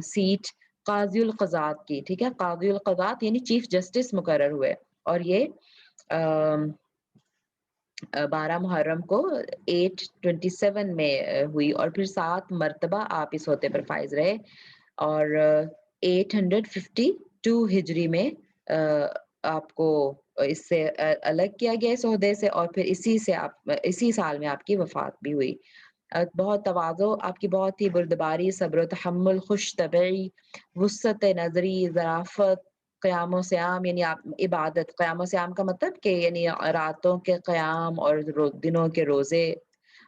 سیٹ قاضی القضات کی، ٹھیک ہے؟ قاضی القضات یعنی چیف جسٹس مقرر ہوئے اور یہ 12 محرم کو 827 میں ہوئی اور پھر 7 مرتبہ آپ اس عہدے پر فائز رہے اور 852 ہجری میں آپ کو اس سے الگ کیا گیا اس عہدے سے اور پھر اسی سال میں آپ کی وفات بھی ہوئی۔ بہت تواضع، آپ کی بہت ہی بردباری، صبر و تحمل، خوش طبعی، وسعت نظری، ظرافت، قیام و سیام یعنی آپ عبادت، قیام و سیام کا مطلب کہ یعنی راتوں کے قیام اور دنوں کے روزے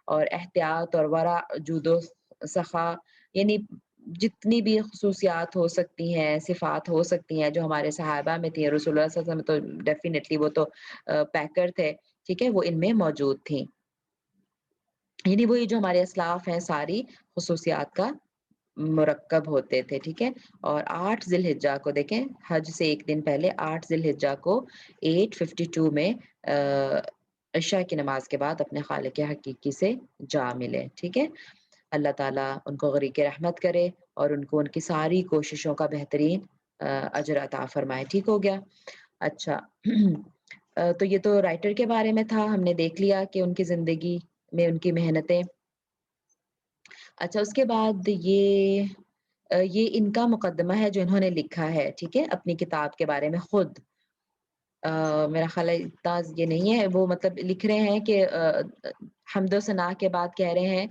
اور احتیاط اور ورع، جود و سخا، یعنی جتنی بھی خصوصیات ہو سکتی ہیں، صفات ہو سکتی ہیں جو ہمارے صحابہ میں تھیں، رسول اللہ صلی اللہ علیہ وسلم تو ڈیفینیٹلی وہ تو پیکر تھے، ٹھیک ہے، وہ ان میں موجود تھیں۔ یعنی وہی جو ہمارے اسلاف ہیں ساری خصوصیات کا مرکب ہوتے تھے، ٹھیک ہے۔ اور 8 ذی الحجہ کو دیکھیں، حج سے ایک دن پہلے 8 ذی الحجہ کو 852 میں عشاء کی نماز کے بعد اپنے خالق حقیقی سے جا ملے، ٹھیک ہے۔ اللہ تعالیٰ ان کو غریق رحمت کرے اور ان کو ان کی ساری کوششوں کا بہترین اجر عطا فرمائے، ٹھیک ہو گیا۔ اچھا تو یہ تو رائٹر کے بارے میں تھا، ہم نے دیکھ لیا کہ ان کی زندگی میں ان کی محنتیں۔ اچھا اس کے بعد یہ ان کا مقدمہ ہے جو انہوں نے لکھا ہے، ٹھیک ہے، اپنی کتاب کے بارے میں خود۔ میرا خیال ہے اتنا یہ نہیں ہے، وہ مطلب لکھ رہے ہیں کہ حمد و ثنا کے بعد کہہ رہے ہیں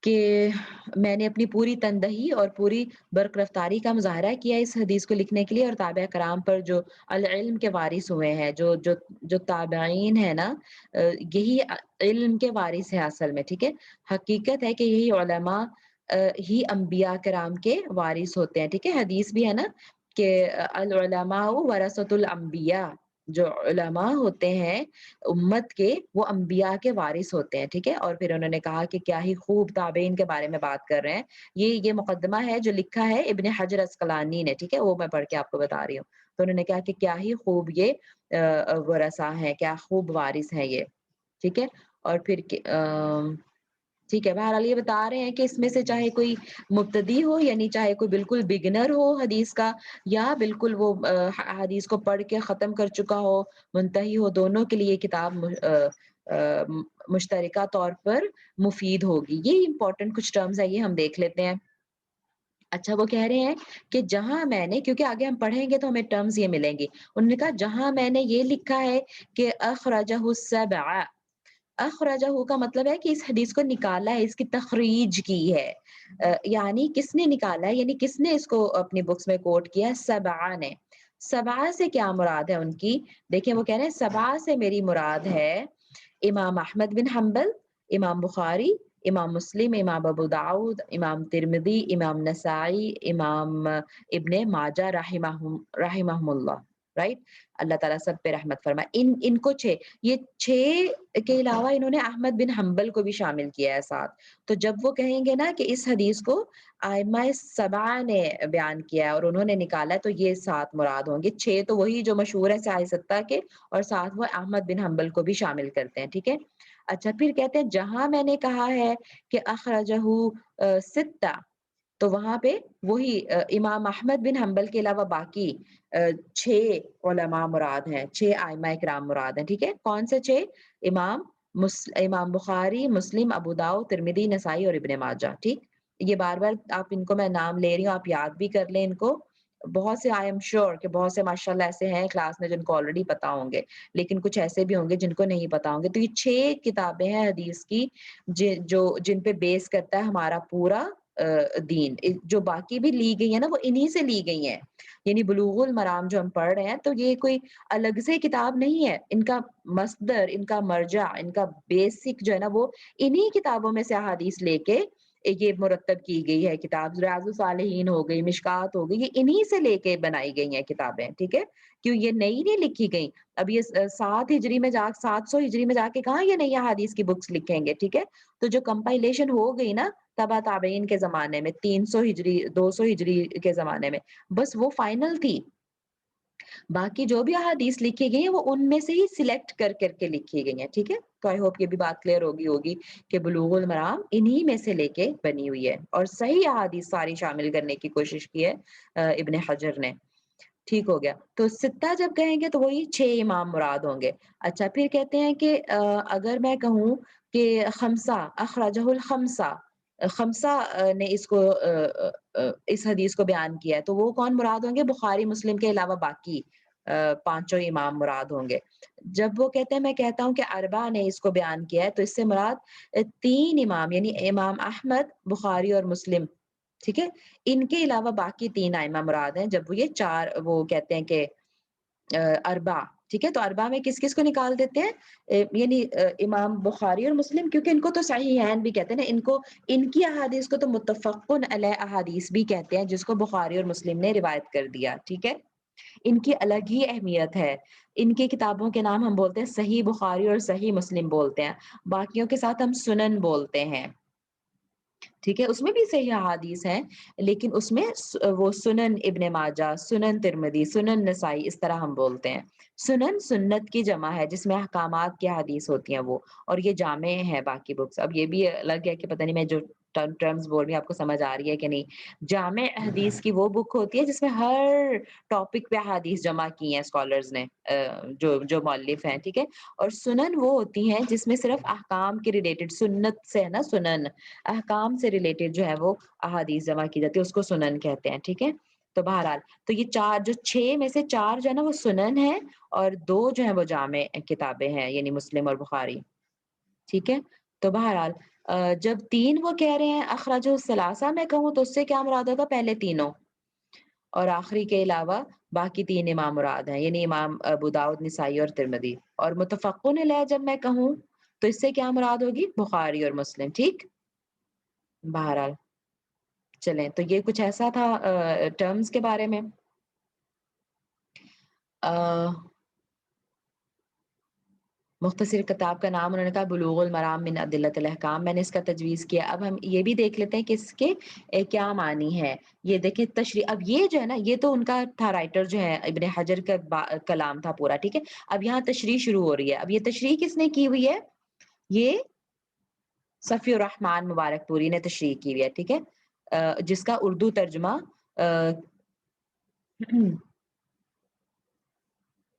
کہ میں نے اپنی پوری تندہی اور پوری برق رفتاری کا مظاہرہ کیا اس حدیث کو لکھنے کے لیے، اور تابع کرام پر جو العلم کے وارث ہوئے ہیں، جو تابعین ہیں نا، یہی علم کے وارث ہیں اصل میں، ٹھیک ہے۔ حقیقت ہے کہ یہی علماء ہی انبیاء کرام کے وارث ہوتے ہیں، ٹھیک ہے۔ حدیث بھی ہے نا کہ العلماء ورثۃ الانبیاء، جو علماء ہوتے ہیں امت کے وہ انبیاء کے وارث ہوتے ہیں، ٹھیک ہے۔ اور پھر انہوں نے کہا کہ کیا ہی خوب تابعین کے بارے میں بات کر رہے ہیں، یہ مقدمہ ہے جو لکھا ہے ابن حجر عسقلانی نے، ٹھیک ہے، وہ میں پڑھ کے آپ کو بتا رہی ہوں۔ تو انہوں نے کہا کہ کیا ہی خوب یہ ورثہ ہیں، کیا خوب وارث ہیں یہ، ٹھیک ہے۔ اور پھر ٹھیک ہے، بہرحال یہ بتا رہے ہیں کہ اس میں سے چاہے کوئی مبتدی ہو، یعنی چاہے کوئی بالکل بگنر ہو حدیث کا، یا بالکل وہ حدیث کو پڑھ کے ختم کر چکا ہو، منتہی ہو، دونوں کے لیے کتاب مشترکہ طور پر مفید ہوگی۔ یہ امپورٹنٹ کچھ ٹرمز ہے، یہ ہم دیکھ لیتے ہیں۔ اچھا وہ کہہ رہے ہیں کہ جہاں میں نے، کیونکہ آگے ہم پڑھیں گے تو ہمیں ٹرمز یہ ملیں گی، انہوں نے کہا جہاں میں نے یہ لکھا ہے کہ اخرجہ السبع، اخرجہ کا مطلب ہے کہ اس حدیث کو نکالا ہے، اس کی تخریج کی ہے، یعنی کس نے نکالا ہے، یعنی کس نے اس کو اپنی بکس میں کوٹ کیا ہے؟ سبعہ نے۔ سبعہ سے کیا مراد ہے ان کی؟ دیکھیں وہ کہہ رہے ہیں سبعہ سے میری مراد ہے امام احمد بن حنبل، امام بخاری، امام مسلم، امام ابو داؤد، امام ترمذی، امام نسائی، امام ابن ماجہ رحمہم اللہ، رائٹ، اللہ تعالیٰ سب پہ رحمت فرمائے۔ ان کو یہ 6 کے علاوہ انہوں نے احمد بن حنبل کو بھی شامل کیا ہے ساتھ۔ تو جب وہ کہیں گے نا کہ اس حدیث کو ائمہ سبعہ نے بیان کیا ہے اور انہوں نے نکالا ہے، تو یہ 7 مراد ہوں گے۔ 6 تو وہی جو مشہور ہے سیاہ ستہ کے، اور ساتھ وہ احمد بن حنبل کو بھی شامل کرتے ہیں، ٹھیک ہے۔ اچھا پھر کہتے ہیں جہاں میں نے کہا ہے کہ اخرجہ ستہ، تو وہاں پہ وہی امام احمد بن حنبل کے علاوہ باقی 6 علماء مراد ہیں، 6 ائمہ کرام مراد ہیں، ٹھیک ہے۔ کون سے 6؟ امام بخاری، مسلم، ابو داؤد، ترمذی، نسائی اور ابن ماجہ، ٹھیک۔ یہ بار بار آپ ان کو میں نام لے رہی ہوں، آپ یاد بھی کر لیں ان کو۔ بہت سے آئی ایم شیور کہ بہت سے ماشاءاللہ ایسے ہیں کلاس میں جن کو آلریڈی پتا ہوں گے، لیکن کچھ ایسے بھی ہوں گے جن کو نہیں پتا ہوں گے۔ تو یہ 6 کتابیں ہیں حدیث کی جن پہ بیس کرتا ہے ہمارا پورا دین، جو باقی بھی لی گئی ہیں نا وہ انہی سے لی گئی ہیں۔ یعنی بلوغ المرام جو ہم پڑھ رہے ہیں تو یہ کوئی الگ سے کتاب نہیں ہے، ان کا مصدر، ان کا مرجع، ان کا بیسک جو ہے نا وہ انہی کتابوں میں سے احادیث لے کے یہ مرتب کی گئی ہے کتاب، ریاض الصالحین ہو گئی، مشکات ہو گئی، یہ انہی سے لے کے بنائی گئی ہیں کتابیں، ٹھیک ہے؟ کیوں یہ نئی نہیں لکھی گئی؟ اب یہ 700 ہجری میں جا کے کہاں یہ نئی احادیث کی بکس لکھیں گے، ٹھیک ہے؟ تو جو کمپائلیشن ہو گئی نا تبا تابعین کے زمانے میں، 300 ہجری 200 ہجری کے زمانے میں، بس وہ فائنل تھی۔ باقی جو بھی احادیث لکھی گئی ہیں وہ ان میں سے ہی سلیکٹ کر کر کے لکھی گئی ہیں، ٹھیک ہے؟ تو آئی ہوپ یہ بھی بات کلیئر ہوگی کہ بلوغ المرام انہی میں سے لے کے بنی ہوئی ہے، اور صحیح احادیث ساری شامل کرنے کی کوشش کی ہے ابن حجر نے۔ ٹھیک ہو گیا، تو ستہ جب کہیں گے تو وہی 6 امام مراد ہوں گے۔ اچھا پھر کہتے ہیں کہ اگر میں کہوں کہ خمسہ اخرجہ الخمسہ، خمسہ نے اس کو اس حدیث کو بیان کیا ہے، تو وہ کون مراد ہوں گے؟ بخاری مسلم کے علاوہ باقی پانچوں امام مراد ہوں گے۔ جب وہ کہتے ہیں میں کہتا ہوں کہ اربع نے اس کو بیان کیا ہے، تو اس سے مراد 3 امام یعنی امام احمد، بخاری اور مسلم، ٹھیک ہے؟ ان کے علاوہ باقی 3 ائمہ مراد ہیں جب وہ یہ 4 وہ کہتے ہیں کہ اربع، ٹھیک ہے؟ تو اربع میں کس کس کو نکال دیتے ہیں؟ یعنی امام بخاری اور مسلم، کیونکہ ان کو تو صحیحین بھی کہتے ہیں نا، ان کی احادیث کو تو متفقن علیہ احادیث بھی کہتے ہیں، جس کو بخاری اور مسلم نے روایت کر دیا، ٹھیک ہے؟ ان کی الگ ہی اہمیت ہے۔ ان کی کتابوں کے نام ہم بولتے ہیں صحیح بخاری اور صحیح مسلم بولتے ہیں، باقیوں کے ساتھ ہم سنن بولتے ہیں، ٹھیک ہے؟ اس میں بھی صحیح احادیث ہیں، لیکن اس میں وہ سنن ابن ماجہ، سنن ترمذی، سنن نسائی، اس طرح ہم بولتے ہیں۔ سنن سنت کی جمع ہے جس میں احکامات کی حدیث ہوتی ہیں وہ، اور یہ جامع ہے باقی بکس۔ اب یہ بھی الگ ہے کہ پتہ نہیں میں جو ٹرمز بول رہی ہوں آپ کو سمجھ آ رہی ہے کہ نہیں۔ جامع حدیث کی وہ بک ہوتی ہے جس میں ہر ٹاپک پہ حدیث جمع کی ہیں اسکالرز نے، جو مؤلف ہیں، ٹھیک ہے؟ اور سنن وہ ہوتی ہیں جس میں صرف احکام کے ریلیٹڈ، سنت سے ہے نا سنن، احکام سے ریلیٹڈ جو ہے وہ احادیث جمع کی جاتی ہے، اس کو سنن کہتے ہیں، ٹھیک ہے؟ تو بہرحال تو یہ 4 جو 6 میں سے 4 جو ہے نا وہ سنن ہیں، اور 2 جو ہیں وہ جامع کتابیں ہیں یعنی مسلم اور بخاری، ٹھیک ہے؟ تو بہرحال جب 3 وہ کہہ رہے ہیں اخرجہ الثلاثہ میں کہوں تو اس سے کیا مراد ہوگا؟ پہلے تینوں اور آخری کے علاوہ باقی 3 امام مراد ہیں، یعنی امام ابو داؤد، نسائی اور ترمذی۔ اور متفقن علیہ جب میں کہوں تو اس سے کیا مراد ہوگی؟ بخاری اور مسلم، ٹھیک؟ بہرحال چلیں، تو یہ کچھ ایسا تھا ٹرمز کے بارے میں۔ مختصر کتاب کا نام انہوں نے کہا بلوغ المرام من ادلۃ الاحکام، میں نے اس کا تجویز کیا۔ اب ہم یہ بھی دیکھ لیتے ہیں کہ اس کے کیا معنی ہے۔ یہ دیکھیں تشریح، اب یہ جو ہے نا یہ تو ان کا تھا، رائٹر جو ہے ابن حجر کا کلام تھا پورا، ٹھیک ہے؟ اب یہاں تشریح شروع ہو رہی ہے۔ اب یہ تشریح کس نے کی ہوئی ہے؟ یہ صفی الرحمن مبارک پوری نے تشریح کی ہوئی ہے، ٹھیک ہے؟ جس کا اردو ترجمہ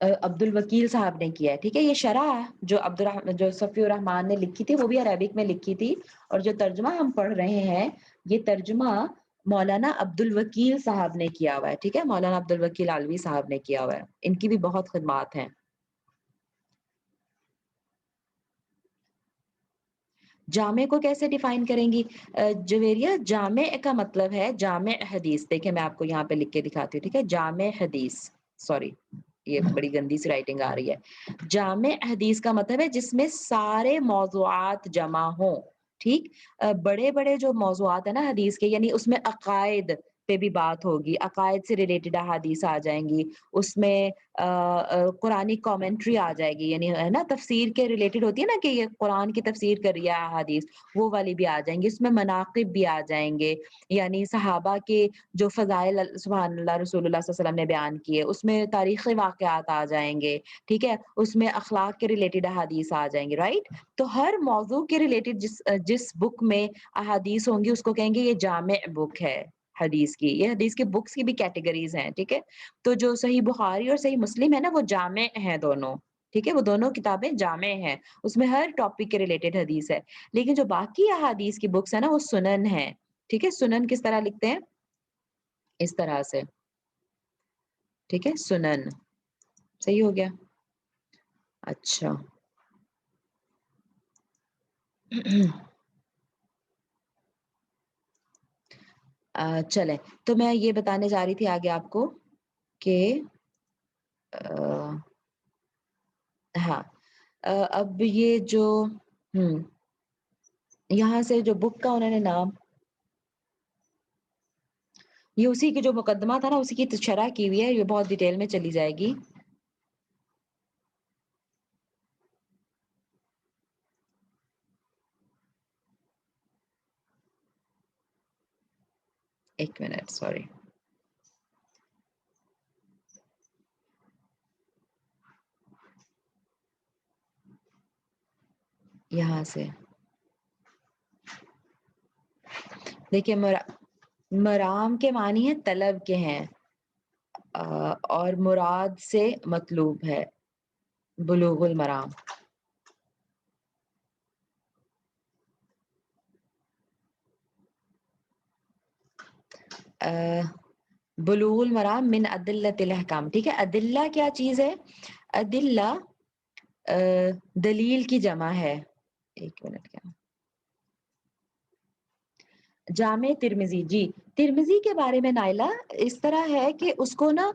عبد الوکیل صاحب نے کیا ہے، ٹھیک ہے؟ یہ شرح جو صفی الرحمن نے لکھی تھی وہ بھی عربک میں لکھی تھی، اور جو ترجمہ ہم پڑھ رہے ہیں یہ ترجمہ مولانا عبد الوکیل صاحب نے کیا ہوا ہے، ٹھیک ہے؟ مولانا عبد الوکیل علوی صاحب نے کیا ہوا ہے، ان کی بھی بہت خدمات ہیں۔ جامع کو کیسے ڈیفائن کریں گی جویریہ؟ جامع کا مطلب ہے جامع حدیث، دیکھیں میں آپ کو یہاں پہ لکھ کے دکھاتی ہوں، ٹھیک ہے؟ جامع حدیث، سوری یہ بڑی گندی سی رائٹنگ آ رہی ہے۔ جامع حدیث کا مطلب ہے جس میں سارے موضوعات جمع ہوں، ٹھیک؟ بڑے بڑے جو موضوعات ہیں نا حدیث کے، یعنی اس میں عقائد پہ بھی بات ہوگی، عقائد سے ریلیٹڈ احادیث آ جائیں گی، اس میں قرآنی کامنٹری آ جائے گی، یعنی ہے نا تفسیر کے ریلیٹڈ ہوتی ہے نا کہ یہ قرآن کی تفسیر کر رہی ہے احادیث، وہ والی بھی آ جائیں گی، اس میں مناقب بھی آ جائیں گے، یعنی صحابہ کے جو فضائل سبحان اللہ رسول اللہ صلی اللہ علیہ وسلم نے بیان کیے، اس میں تاریخی واقعات آ جائیں گے، ٹھیک ہے؟ اس میں اخلاق کے ریلیٹڈ احادیث آ جائیں گے، رائٹ؟ تو ہر موضوع کے ریلیٹڈ جس بک میں احادیث ہوں گی اس کو کہیں گے یہ جامع بک ہے حدیث کی۔ یہ حدیث کے بکس کی بھی کیٹیگریز ہیں، ٹھیک ہے؟ تو جو صحیح بخاری اور صحیح مسلم ہے نا وہ جامع ہیں دونوں، ٹھیک ہے؟ وہ دونوں کتابیں جامع ہیں، اس میں ہر ٹاپک کے ریلیٹڈ حدیث ہے۔ لیکن جو باقی احادیث کی بکس ہیں نا وہ سنن ہیں، ٹھیک ہے؟ سنن کس طرح لکھتے ہیں؟ اس طرح سے، ٹھیک ہے؟ سنن، صحیح ہو گیا؟ اچھا چلیں، تو میں یہ بتانے جا رہی تھی آگے آپ کو کہ ہاں اب یہ جو یہاں سے جو بک کا انہوں نے نام یہ اسی کی جو مقدمہ تھا نا اسی کی شرح کی ہوئی ہے، یہ بہت ڈیٹیل میں چلی جائے گی. ایک منٹ سوری. یہاں سے دیکھیے مرام کے معنی ہے طلب کے ہیں، اور مراد سے مطلوب ہے بلوغ المرام. بلوغ المرام من ادلت الاحکام. ٹھیک ہے، ادلہ کیا چیز ہے؟ ادلہ دلیل کی جمع ہے. ایک منٹ کیا جامع ترمذی. جی ترمذی کے بارے میں نائلہ اس طرح ہے کہ اس کو نا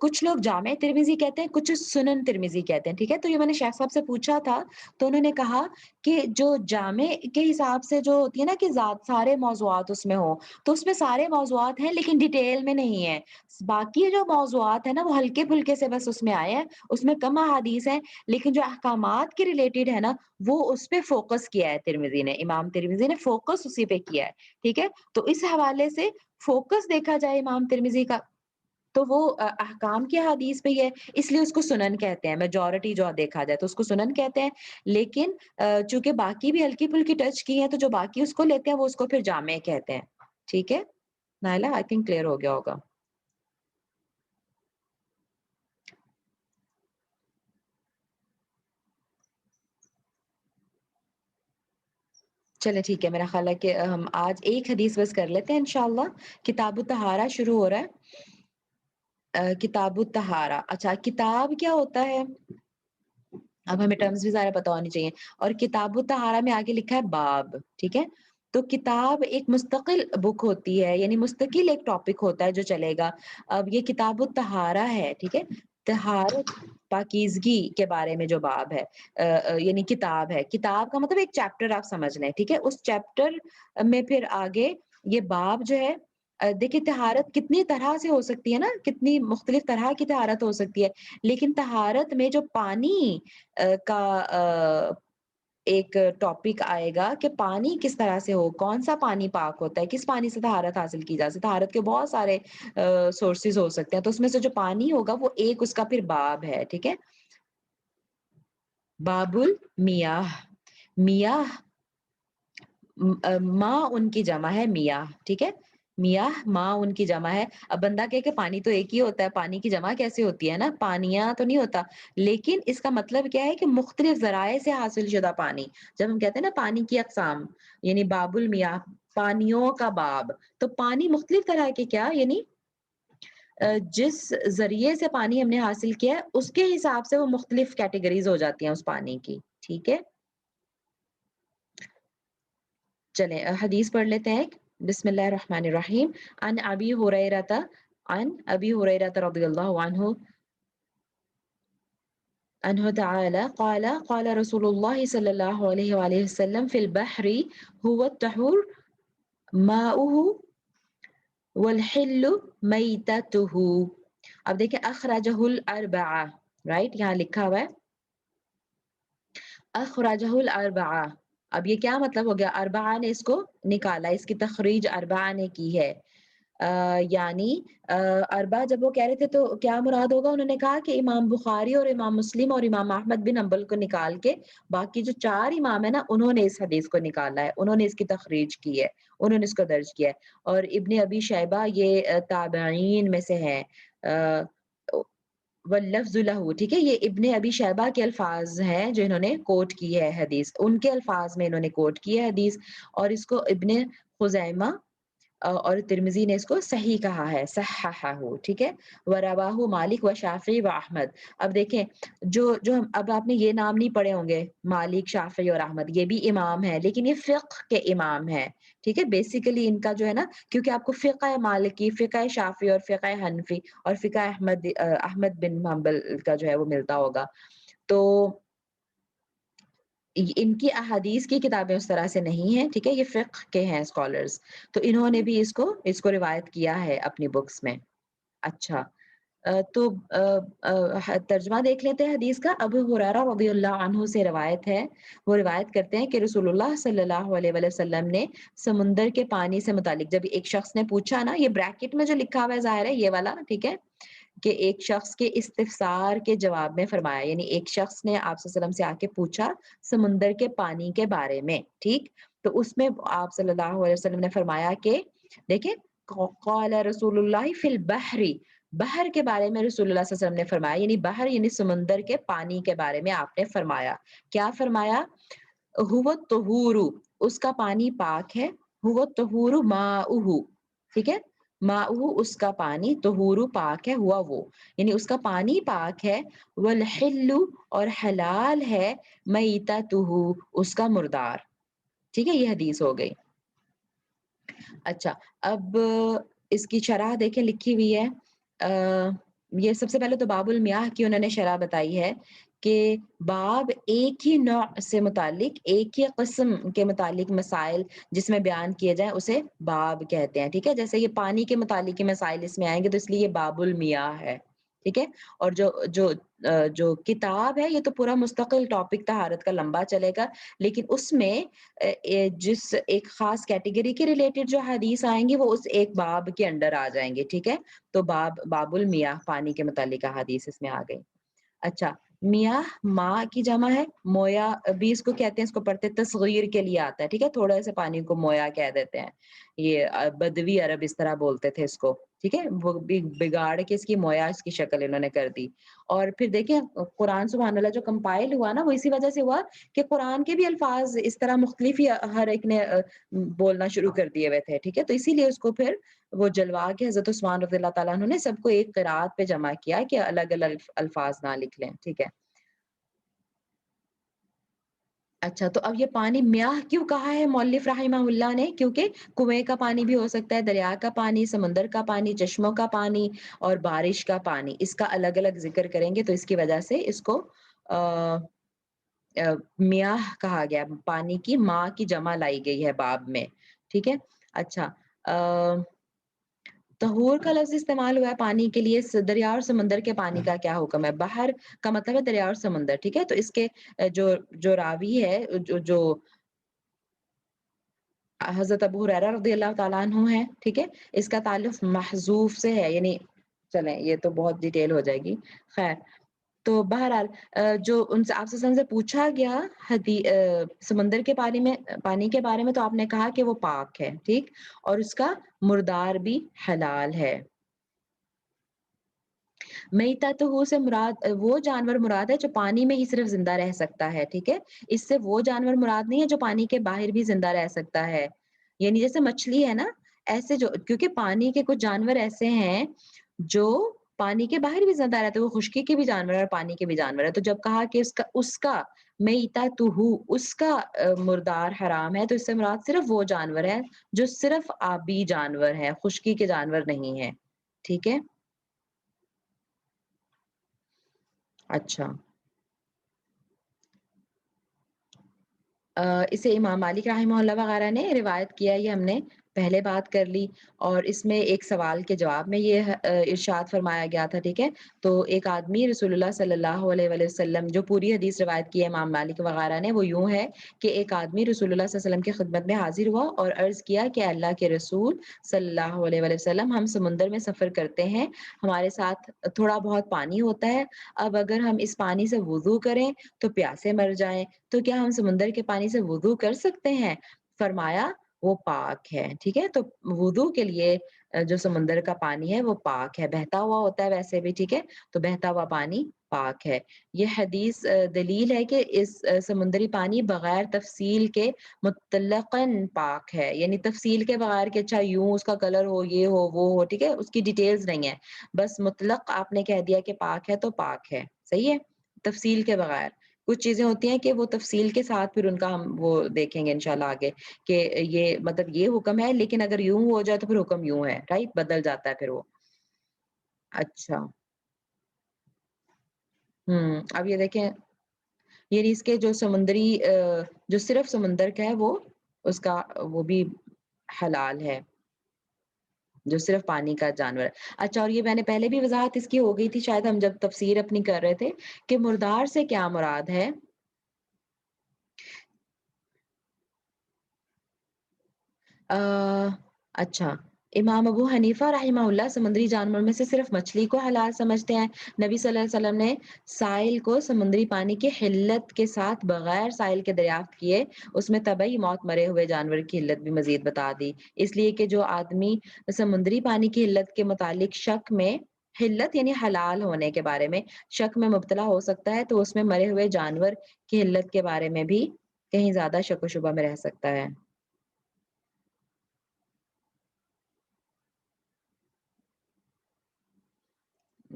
کچھ لوگ جامع ترمذی کہتے ہیں، کچھ سنن ترمذی کہتے ہیں. ٹھیک ہے، تو یہ میں نے شیخ صاحب سے پوچھا تھا تو انہوں نے کہا کہ جو جامع کے حساب سے جو ہوتی ہے نا کہ سارے موضوعات اس میں ہو، تو اس میں سارے موضوعات ہیں لیکن ڈیٹیل میں نہیں ہے. باقی جو موضوعات ہیں نا وہ ہلکے پھلکے سے بس اس میں آئے ہیں، اس میں کم احادیث ہیں، لیکن جو احکامات کے ریلیٹڈ ہے نا وہ اس پہ فوکس کیا ہے ترمذی نے، امام ترمذی نے فوکس اسی پہ کیا ہے. ٹھیک ہے، تو اس حوالے سے فوکس دیکھا جائے امام ترمذی کا تو وہ احکام کی حدیث پہ ہی ہے، اس لیے اس کو سنن کہتے ہیں. میجورٹی جو دیکھا جائے تو اس کو سنن کہتے ہیں، لیکن چونکہ باقی بھی ہلکی پھلکی ٹچ کی ہیں تو جو باقی اس کو لیتے ہیں وہ اس کو پھر جامع کہتے ہیں. ٹھیک ہے نائلہ، آئی تھنک کلیئر ہو گیا ہوگا. چلے ٹھیک ہے، میرا خیال ہے کہ ہم آج ایک حدیث بس کر لیتے ہیں انشاءاللہ. کتاب الطہارہ شروع ہو رہا ہے. کتاب الطہارہ. اچھا کتاب کیا ہوتا ہے؟ اب ہمیں ٹرمز بھی ذرا پتہ ہونی چاہیے. اور کتاب الطہارہ میں آگے لکھا ہے باب. ٹھیک ہے، تو کتاب ایک مستقل بک ہوتی ہے، یعنی مستقل ایک ٹاپک ہوتا ہے جو چلے گا. اب یہ کتاب الطہارہ ہے. ٹھیک ہے، طہارت پاکیزگی کے بارے میں جو باب ہے، یعنی کتاب ہے. کتاب کا مطلب ایک چیپٹر آپ سمجھ لیں. ٹھیک ہے، اس چیپٹر میں پھر آگے یہ باب جو ہے، دیکھیں طہارت کتنی طرح سے ہو سکتی ہے نا، کتنی مختلف طرح کی طہارت ہو سکتی ہے، لیکن طہارت میں جو پانی کا ایک ٹاپک آئے گا کہ پانی کس طرح سے ہو، کون سا پانی پاک ہوتا ہے، کس پانی سے طہارت حاصل کی جا سکتی ہے. طہارت کے بہت سارے سورسز ہو سکتے ہیں، تو اس میں سے جو پانی ہوگا وہ ایک اس کا پھر باب ہے. ٹھیک ہے، باب المیاہ. میاہ ماں ان کی جمع ہے میاہ. ٹھیک ہے، میاہ ماں ان کی جمع ہے. اب بندہ کہے کہ پانی تو ایک ہی ہوتا ہے، پانی کی جمع کیسے ہوتی ہے نا، پانیاں تو نہیں ہوتا. لیکن اس کا مطلب کیا ہے کہ مختلف ذرائع سے حاصل شدہ پانی. جب ہم کہتے ہیں نا پانی کی اقسام، یعنی باب المیاہ پانیوں کا باب، تو پانی مختلف طرح کے کیا، یعنی جس ذریعے سے پانی ہم نے حاصل کیا ہے اس کے حساب سے وہ مختلف کیٹیگریز ہو جاتی ہیں اس پانی کی. ٹھیک ہے، چلیں حدیث پڑھ لیتے ہیں. بسم اللہ الرحمن الرحیم. عن ابی ہریرہ، عن ابی ہریرہ رضی اللہ عنہ عنہ تعالی قال قال رسول اللہ صلی اللہ علیہ وآلہ وسلم فی البحر هو الطہور ماؤه والحل میتته. اب دیکھیں اخرجہ الاربعہ، رائٹ یہاں لکھا ہوا ہے اخرجہ الاربعہ. اب یہ کیا مطلب ہو گیا؟ اربعہ نے اس کو نکالا، اس کی تخریج اربعہ نے کی ہے. یعنی اربعہ جب وہ کہہ رہے تھے تو کیا مراد ہوگا؟ انہوں نے کہا کہ امام بخاری اور امام مسلم اور امام احمد بن حنبل کو نکال کے باقی جو 4 امام ہیں نا انہوں نے اس حدیث کو نکالا ہے، انہوں نے اس کی تخریج کی ہے، انہوں نے اس کو درج کیا ہے. اور ابن ابی شیبہ یہ تابعین میں سے ہیں. واللفظ لہ. ٹھیک ہے، یہ ابن ابی شیبہ کے الفاظ ہیں جو انہوں نے کوٹ کی ہے حدیث، ان کے الفاظ میں انہوں نے کوٹ کی ہے حدیث. اور اس کو ابن خزیمہ اور ترمذی نے اس کو صحیح کہا ہے، صححہ. ٹھیک ہے، ورواہ مالک و شافعی و احمد. اب دیکھیں جو اب آپ نے یہ نام نہیں پڑھے ہوں گے، مالک شافعی اور احمد، یہ بھی امام ہے لیکن یہ فقہ کے امام ہیں. ٹھیک ہے، بیسیکلی ان کا جو ہے نا، کیونکہ آپ کو فقہ مالکی، فقہ شافعی اور فقہ حنفی اور فقہ احمد بن حنبل کا جو ہے وہ ملتا ہوگا. تو ان کی احادیث کی کتابیں اس طرح سے نہیں ہیں، ٹھیک ہے؟ یہ فقہ کے ہیں اسکالرز، تو انہوں نے بھی اس کو روایت کیا ہے اپنی بکس میں۔ اچھا، تو ترجمہ دیکھ لیتے ہیں حدیث کا۔ ابو ہریرہ رضی اللہ عنہ سے روایت ہے، وہ روایت کرتے ہیں کہ رسول اللہ صلی اللہ علیہ وآلہ وسلم نے سمندر کے پانی سے متعلق جب ایک شخص نے پوچھا نا، یہ بریکٹ میں جو لکھا ہوا ہے ظاہر ہے یہ والا، ٹھیک ہے؟ کہ ایک شخص کے استفسار کے جواب میں فرمایا، یعنی ایک شخص نے آپ صلی اللہ علیہ وسلم سے آ کے پوچھا سمندر کے پانی کے بارے میں، ٹھیک؟ تو اس میں آپ صلی اللہ علیہ وسلم نے فرمایا کہ دیکھیں، قال رسول اللہ فی البحر، بحر کے بارے میں رسول اللہ صلی اللہ علیہ وسلم نے فرمایا، یعنی بحر یعنی سمندر کے پانی کے بارے میں آپ نے فرمایا۔ کیا فرمایا؟ هو الطہور، اس کا پانی پاک ہے، هو الطہور ماؤہ، ٹھیک ہے؟ ماؤہ اس کا پانی، طہور پاک ہے، ہوا وہ، یعنی اس کا پانی پاک ہے، والحل اور حلال ہے، میتتہ اس کا مردار، ٹھیک ہے؟ یہ حدیث ہو گئی۔ اچھا، اب اس کی شرح دیکھیں لکھی ہوئی ہے، یہ سب سے پہلے تو باب المیاہ کی انہوں نے شرح بتائی ہے کہ باب ایک ہی نوع سے متعلق، ایک ہی قسم کے متعلق مسائل جس میں بیان کیے جائیں اسے باب کہتے ہیں، ٹھیک ہے؟ جیسے یہ پانی کے متعلق کے مسائل اس میں آئیں گے تو اس لیے یہ باب المیاہ ہے، ٹھیک ہے؟ اور جو کتاب ہے یہ تو پورا مستقل ٹاپک طہارت کا لمبا چلے گا، لیکن اس میں جس ایک خاص کیٹیگری کے ریلیٹڈ جو حدیث آئیں گی وہ اس ایک باب کے انڈر آ جائیں گے، ٹھیک ہے؟ تو باب المیاہ، پانی کے متعلق حدیث اس میں آ گئی۔ اچھا، میاہ ماں کی جمع ہے، مویا بھی اس کو کہتے ہیں، اس کو پڑھتے تصغیر کے لیے آتا ہے، ٹھیک ہے؟ تھوڑے سے پانی کو مویا کہہ دیتے ہیں، یہ بدوی عرب اس طرح بولتے تھے اس کو، ٹھیک ہے؟ وہ بگاڑ کے اس کی مویا اس کی شکل انہوں نے کر دی۔ اور پھر دیکھیں قرآن سبحان اللہ جو کمپائل ہوا نا وہ اسی وجہ سے ہوا کہ قرآن کے بھی الفاظ اس طرح مختلف ہی ہر ایک نے بولنا شروع کر دیے ہوئے تھے، ٹھیک ہے؟ تو اسی لیے اس کو پھر وہ جلوا کے حضرت عثمان رضی اللہ تعالیٰ عنہ نے سب کو ایک قرات پہ جمع کیا کہ الگ الگ الفاظ نہ لکھ لیں، ٹھیک ہے؟ اچھا، تو اب یہ پانی میاہ کیوں کہا ہے مؤلف رحمہ اللہ نے؟ کیونکہ کنویں کا پانی بھی ہو سکتا ہے، دریا کا پانی، سمندر کا پانی، چشموں کا پانی اور بارش کا پانی، اس کا الگ الگ ذکر کریں گے تو اس کی وجہ سے اس کو میاہ کہا گیا، پانی کی ماں کی جمع لائی گئی ہے باب میں، ٹھیک ہے؟ اچھا، طہور کا لفظ استعمال ہوا ہے پانی کے لیے، دریا اور سمندر کے پانی کا کیا حکم ہے؟ بحر کا مطلب ہے دریا اور سمندر، ٹھیک ہے؟ تو اس کے جو راوی ہے، جو حضرت ابو ہریرہ رضی اللہ تعالیٰ عنہ ہے، ٹھیک ہے؟ اس کا تعلق محذوف سے ہے، یعنی چلیں یہ تو بہت ڈیٹیل ہو جائے گی، خیر۔ تو بہرحال جو ان سے آپ سے پوچھا گیا سمندر کے پانی کے بارے میں، تو آپ نے کہا کہ وہ پاک ہے، ٹھیک؟ اور اس کا مردار بھی حلال ہے۔ میتتہ سے مراد وہ جانور مراد ہے جو پانی میں ہی صرف زندہ رہ سکتا ہے، ٹھیک ہے؟ اس سے وہ جانور مراد نہیں ہے جو پانی کے باہر بھی زندہ رہ سکتا ہے، یعنی جیسے مچھلی ہے نا، ایسے جو کیونکہ پانی کے کچھ جانور ایسے ہیں جو پانی کے باہر بھی زندہ رہتے ہیں، وہ خشکی کے بھی جانور ہے اور پانی کے بھی جانور ہے، تو جب کہا کہ اس کا میتتہ اس کا مردار حرام ہے، تو اس سے مراد صرف وہ جانور ہے جو صرف آبی جانور ہے، خشکی کے جانور نہیں ہے، ٹھیک ہے؟ اچھا، اسے امام مالک رحمہ اللہ وغیرہ نے روایت کیا، یہ ہم نے پہلے بات کر لی، اور اس میں ایک سوال کے جواب میں یہ ارشاد فرمایا گیا تھا، ٹھیک ہے؟ تو ایک آدمی رسول اللہ صلی اللہ علیہ وآلہ وسلم، جو پوری حدیث روایت کی ہے امام مالک وغیرہ نے، وہ یوں ہے کہ ایک آدمی رسول اللہ صلی اللہ علیہ وسلم کی خدمت میں حاضر ہوا اور عرض کیا کہ اللہ کے رسول صلی اللہ علیہ وآلہ وسلم، ہم سمندر میں سفر کرتے ہیں، ہمارے ساتھ تھوڑا بہت پانی ہوتا ہے، اب اگر ہم اس پانی سے وضو کریں تو پیاسے مر جائیں، تو کیا ہم سمندر کے پانی سے وضو کر سکتے ہیں؟ فرمایا وہ پاک ہے، ٹھیک ہے؟ تو وضو کے لیے جو سمندر کا پانی ہے وہ پاک ہے، بہتا ہوا ہوتا ہے ویسے بھی، ٹھیک ہے؟ تو بہتا ہوا پانی پاک ہے۔ یہ حدیث دلیل ہے کہ اس سمندری پانی بغیر تفصیل کے مطلقاً پاک ہے، یعنی تفصیل کے بغیر کہ اچھا یوں اس کا کلر ہو، یہ ہو، وہ ہو، ٹھیک ہے؟ اس کی ڈیٹیلز نہیں ہے، بس مطلق آپ نے کہہ دیا کہ پاک ہے تو پاک ہے، صحیح ہے؟ تفصیل کے بغیر کچھ چیزیں ہوتی ہیں کہ وہ تفصیل کے ساتھ پھر ان کا ہم وہ دیکھیں گے انشاءاللہ آگے کہ یہ مطلب یہ حکم ہے، لیکن اگر یوں ہو جائے تو پھر حکم یوں ہے، رائٹ؟ بدل جاتا ہے پھر وہ۔ اچھا، اب یہ دیکھیں یعنی اس کے جو سمندری جو صرف سمندر کا ہے وہ اس کا وہ بھی حلال ہے، جو صرف پانی کا جانور ہے۔ اچھا، اور یہ میں نے پہلے بھی وضاحت اس کی ہو گئی تھی شاید ہم جب تفسیر اپنی کر رہے تھے کہ مردار سے کیا مراد ہے؟ آ، اچھا، امام ابو حنیفہ رحمہ اللہ سمندری جانور میں سے صرف مچھلی کو حلال سمجھتے ہیں۔ نبی صلی اللہ علیہ وسلم نے سائل کو سمندری پانی کی حلت کے ساتھ بغیر سائل کے دریافت کیے اس میں طبعی موت مرے ہوئے جانور کی حلت بھی مزید بتا دی، اس لیے کہ جو آدمی سمندری پانی کی حلت کے متعلق شک میں حلت یعنی حلال ہونے کے بارے میں شک میں مبتلا ہو سکتا ہے تو اس میں مرے ہوئے جانور کی حلت کے بارے میں بھی کہیں زیادہ شک و شبہ میں رہ سکتا ہے۔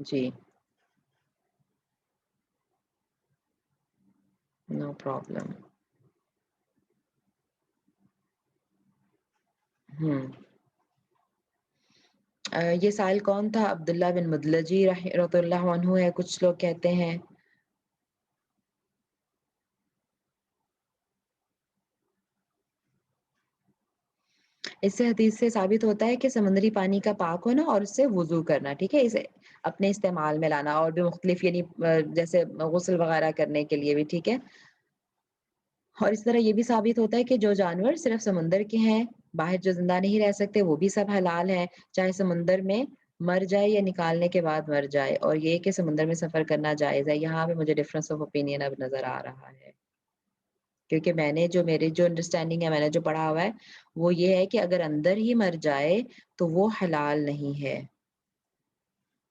جی، نو پرابلم۔ ہوں، یہ سائل کون تھا؟ عبداللہ بن مدلجی رضی اللہ عنہ ہے، کچھ لوگ کہتے ہیں۔ اس سے حدیث سے ثابت ہوتا ہے کہ سمندری پانی کا پاک ہونا اور اس سے وضو کرنا، ٹھیک ہے، اسے اپنے استعمال میں لانا اور بھی مختلف یعنی جیسے غسل وغیرہ کرنے کے لیے بھی، ٹھیک ہے۔ اور اس طرح یہ بھی ثابت ہوتا ہے کہ جو جانور صرف سمندر کے ہیں، باہر جو زندہ نہیں رہ سکتے وہ بھی سب حلال ہیں، چاہے سمندر میں مر جائے یا نکالنے کے بعد مر جائے، اور یہ کہ سمندر میں سفر کرنا جائز ہے، یہاں پہ مجھے ڈفرینس آف اوپینین اب نظر آ رہا ہے، کیونکہ میں نے جو میری جو انڈرسٹینڈنگ ہے میں نے جو پڑھا ہوا ہے وہ یہ ہے کہ اگر اندر ہی مر جائے تو وہ حلال نہیں ہے،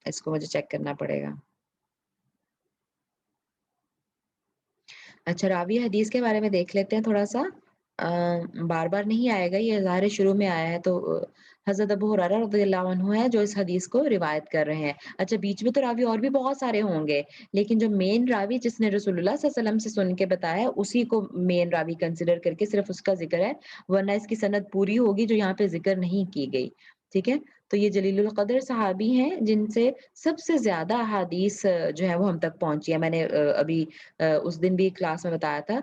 اس کو مجھے چیک کرنا پڑے گا۔ اچھا، راوی حدیث کے بارے میں دیکھ لیتے ہیں تھوڑا سا، بار بار نہیں آئے گا، یہ ظاہر شروع میں آیا ہے تو حضرت ابو ہریرہ رضی اللہ عنہ ہے جو اس حدیث کو روایت کر رہے ہیں۔ اچھا، بیچ میں تو راوی اور بھی بہت سارے ہوں گے لیکن جو مین راوی جس نے رسول اللہ صلی اللہ علیہ وسلم سے سن کے بتایا اسی کو مین راوی کنسیڈر کر کے صرف اس کا ذکر ہے، ورنہ اس کی سند پوری ہوگی جو یہاں پہ ذکر نہیں کی گئی، ٹھیک ہے۔ تو یہ جلیل القدر صحابی ہیں جن سے سب سے زیادہ احادیث جو ہے وہ ہم تک پہنچی ہے، میں نے ابھی اس دن بھی کلاس میں بتایا تھا،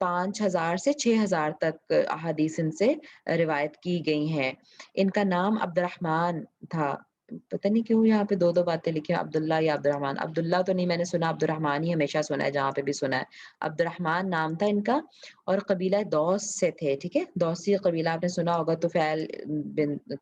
5,000 سے 6,000 تک احادیث ان سے روایت کی گئی ہیں۔ ان کا نام عبد الرحمن تھا، پتہ نہیں کیوں یہاں پہ دو دو باتیں لکھی ہیں، عبداللہ یا عبد الرحمن، عبداللہ تو نہیں میں نے سنا، عبد الرحمن ہی ہمیشہ سنا ہے جہاں پہ بھی سنا ہے، عبد الرحمن نام تھا ان کا، اور قبیلہ دوس سے تھے، ٹھیک ہے، دوسی قبیلہ آپ نے سنا ہوگا،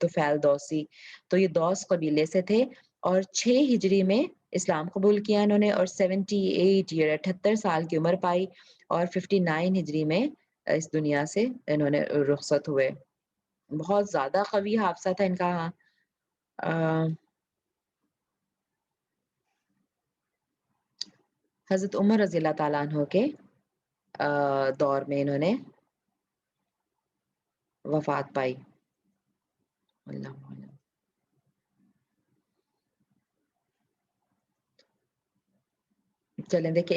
طفیل دوسی، تو یہ دوس قبیلے سے تھے، اور 6 ہجری میں اسلام قبول کیا انہوں نے، اور 78 سال کی عمر پائی، اور 59 ہجری میں اس دنیا سے انہوں نے رخصت ہوئے۔ بہت زیادہ قوی حافظہ تھا ان کا، ہاں۔ حضرت عمر رضی اللہ تعالیٰ عنہ کے دور میں انہوں نے وفات پائی، اللہ عالم۔ چلیں دیکھیں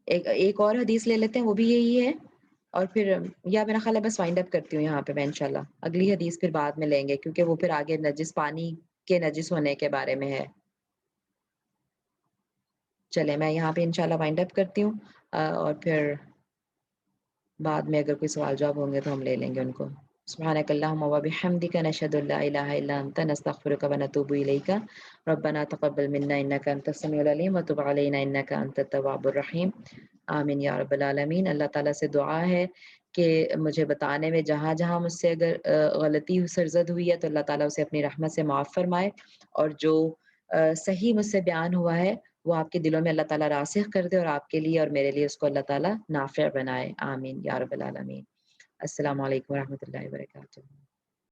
ایک اور حدیث لے لیتے ہیں، وہ بھی یہی ہے، اور پھر یا میرا خیال ہے بس وائنڈ اپ کرتی ہوں یہاں پہ میں انشاءاللہ، اگلی حدیث پھر بعد میں لیں گے کیونکہ وہ پھر آگے نجس پانی کے نجس ہونے کے بارے میں ہے۔ چلیں میں یہاں پہ انشاءاللہ وائنڈ اپ کرتی ہوں، اور پھر بعد میں اگر کوئی سوال جواب ہوں گے تو ہم لے لیں گے ان کو۔ سبحانک اللہم و بحمدک نشہد ان لا الہ الا انت نستغفرک و نتوب الیک ربنا تقبل منا انک انت السمیع العلیم وتب علینا انک انت التواب الرحیم، آمین یا رب العالمین۔ اللہ تعالیٰ سے دعا ہے کہ مجھے بتانے میں جہاں جہاں مجھ سے اگر غلطی سرزد ہوئی ہے تو اللہ تعالیٰ اسے اپنی رحمت سے معاف فرمائے، اور جو صحیح مجھ سے بیان ہوا ہے وہ آپ کے دلوں میں اللہ تعالیٰ راسخ کر دے، اور آپ کے لیے اور میرے لیے اس کو اللہ تعالیٰ نافع بنائے، آمین یا رب العالمین۔ السلام علیکم ورحمۃ اللہ وبرکاتہ۔